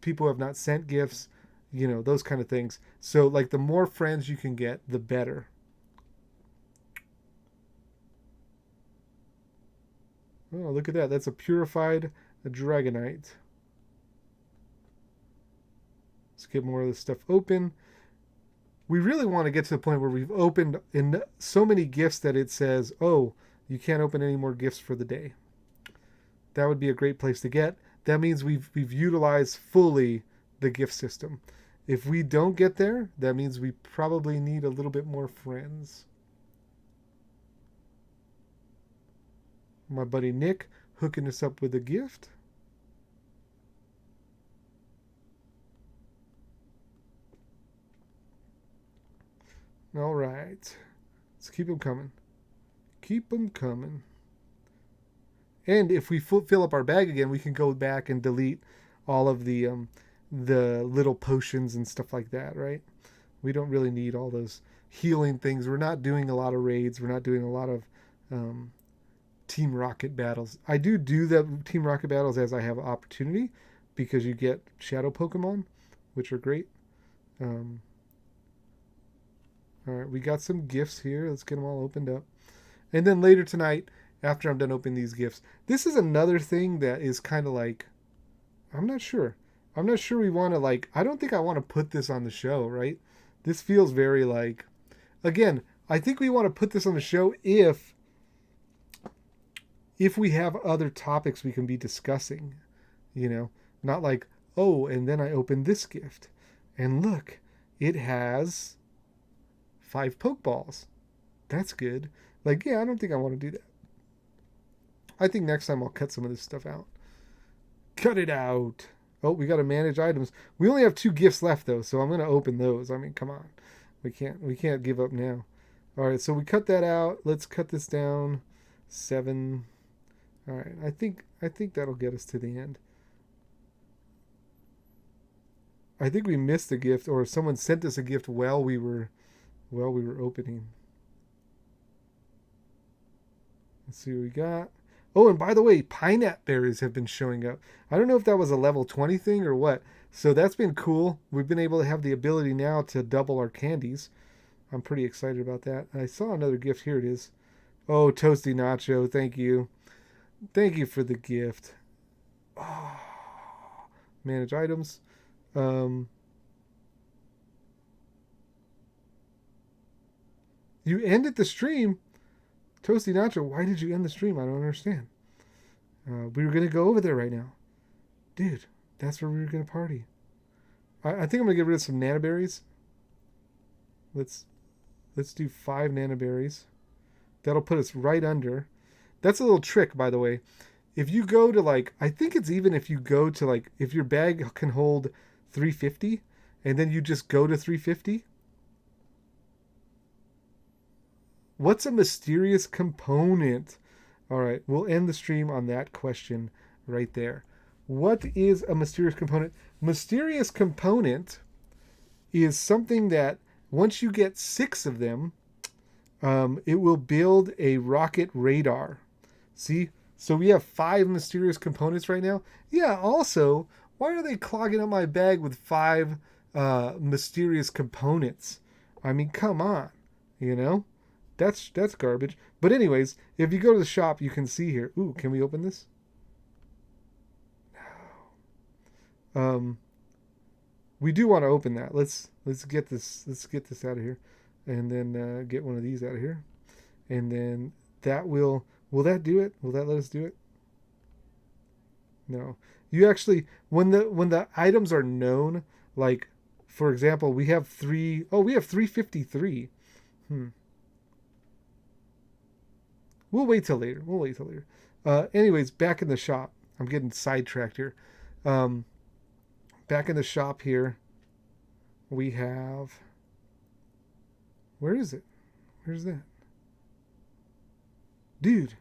people who have not sent gifts, those kind of things. So like the more friends you can get, the better. Oh, look at that. That's a purified Dragonite. Let's get more of this stuff open. We really want to get to the point where we've opened in so many gifts that it says, oh, you can't open any more gifts for the day. That would be a great place to get. That means we've utilized fully the gift system. If we don't get there, that means we probably need a little bit more friends. My buddy Nick hooking us up with a gift. All right. Let's keep them coming. Keep them coming. And if we fill up our bag again, we can go back and delete all of the little potions and stuff like that, right? We don't really need all those healing things. We're not doing a lot of raids. We're not doing a lot of Team Rocket battles. I do the Team Rocket battles as I have opportunity because you get shadow Pokemon, which are great. All right, we got some gifts here. Let's get them all opened up. And then later tonight, after I'm done opening these gifts, this is another thing that is kind of like, I'm not sure. I'm not sure we want to like, I don't think I want to put this on the show, right? This feels very like, again, I think we want to put this on the show if we have other topics we can be discussing, you know, not like, oh, and then I opened this gift and look, it has 5 Pokeballs. That's good. Like, yeah, I don't think I want to do that. I think next time I'll cut some of this stuff out. Cut it out. Oh, we got to manage items. We only have 2 gifts left though, so I'm going to open those. I mean, come on. We can't give up now. All right, so we cut that out. Let's cut this down. 7. All right, I think that'll get us to the end. I think we missed a gift, or someone sent us a gift while we were opening. Let's see what we got. Oh, and by the way, pineapple berries have been showing up. I don't know if that was a level 20 thing or what. So that's been cool. We've been able to have the ability now to double our candies. I'm pretty excited about that. I saw another gift. Here it is. Oh, Toasty Nacho. Thank you. Thank you for the gift. Oh, manage items. You ended the stream. Toasty Nacho, why did you end the stream? I don't understand. We were going to go over there right now. Dude, that's where we were going to party. I think I'm going to get rid of some Nanaberries. Let's do 5 Nanaberries. That'll put us right under. That's a little trick, by the way. If you go to like, I think it's even if you go to like, if your bag can hold 350 and then you just go to 350. What's a mysterious component? All right, we'll end the stream on that question right there. What is a mysterious component? Mysterious component is something that once you get 6 of them, it will build a rocket radar. See? So we have 5 mysterious components right now. Yeah, also, why are they clogging up my bag with 5 mysterious components? I mean, come on, you know? That's garbage. But anyways, if you go to the shop, you can see here. Ooh, can we open this? No. We do want to open that. Let's get this out of here, and then get one of these out of here, and then that will that do it? Will that let us do it? No. You actually, when the items are known, like for example, we have 3. Oh, we have 353. We'll wait till later. Anyways, back in the shop. I'm getting sidetracked here. Back in the shop here, we have... Where is it? Where's that? Dude.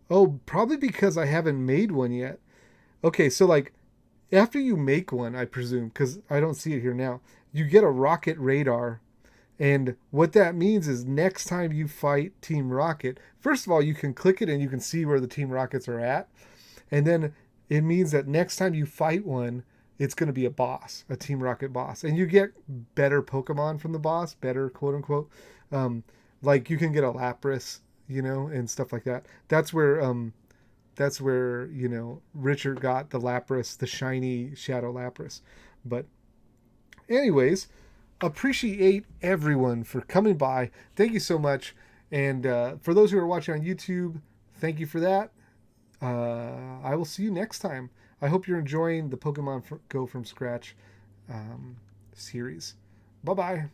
Oh, probably because I haven't made one yet. Okay, so like, after you make one, I presume, because I don't see it here now, you get a rocket radar. And what that means is next time you fight Team Rocket, first of all, you can click it and you can see where the Team Rockets are at. And then it means that next time you fight one, it's going to be a boss, a Team Rocket boss. And you get better Pokemon from the boss, better quote unquote. Like you can get a Lapras, you know, and stuff like that. That's where, you know, Richard got the Lapras, the shiny Shadow Lapras. But anyways, appreciate everyone for coming by. Thank you so much. And for those who are watching on YouTube, thank you for that. I will see you next time. I hope you're enjoying the Pokemon Go from Scratch series. Bye-bye.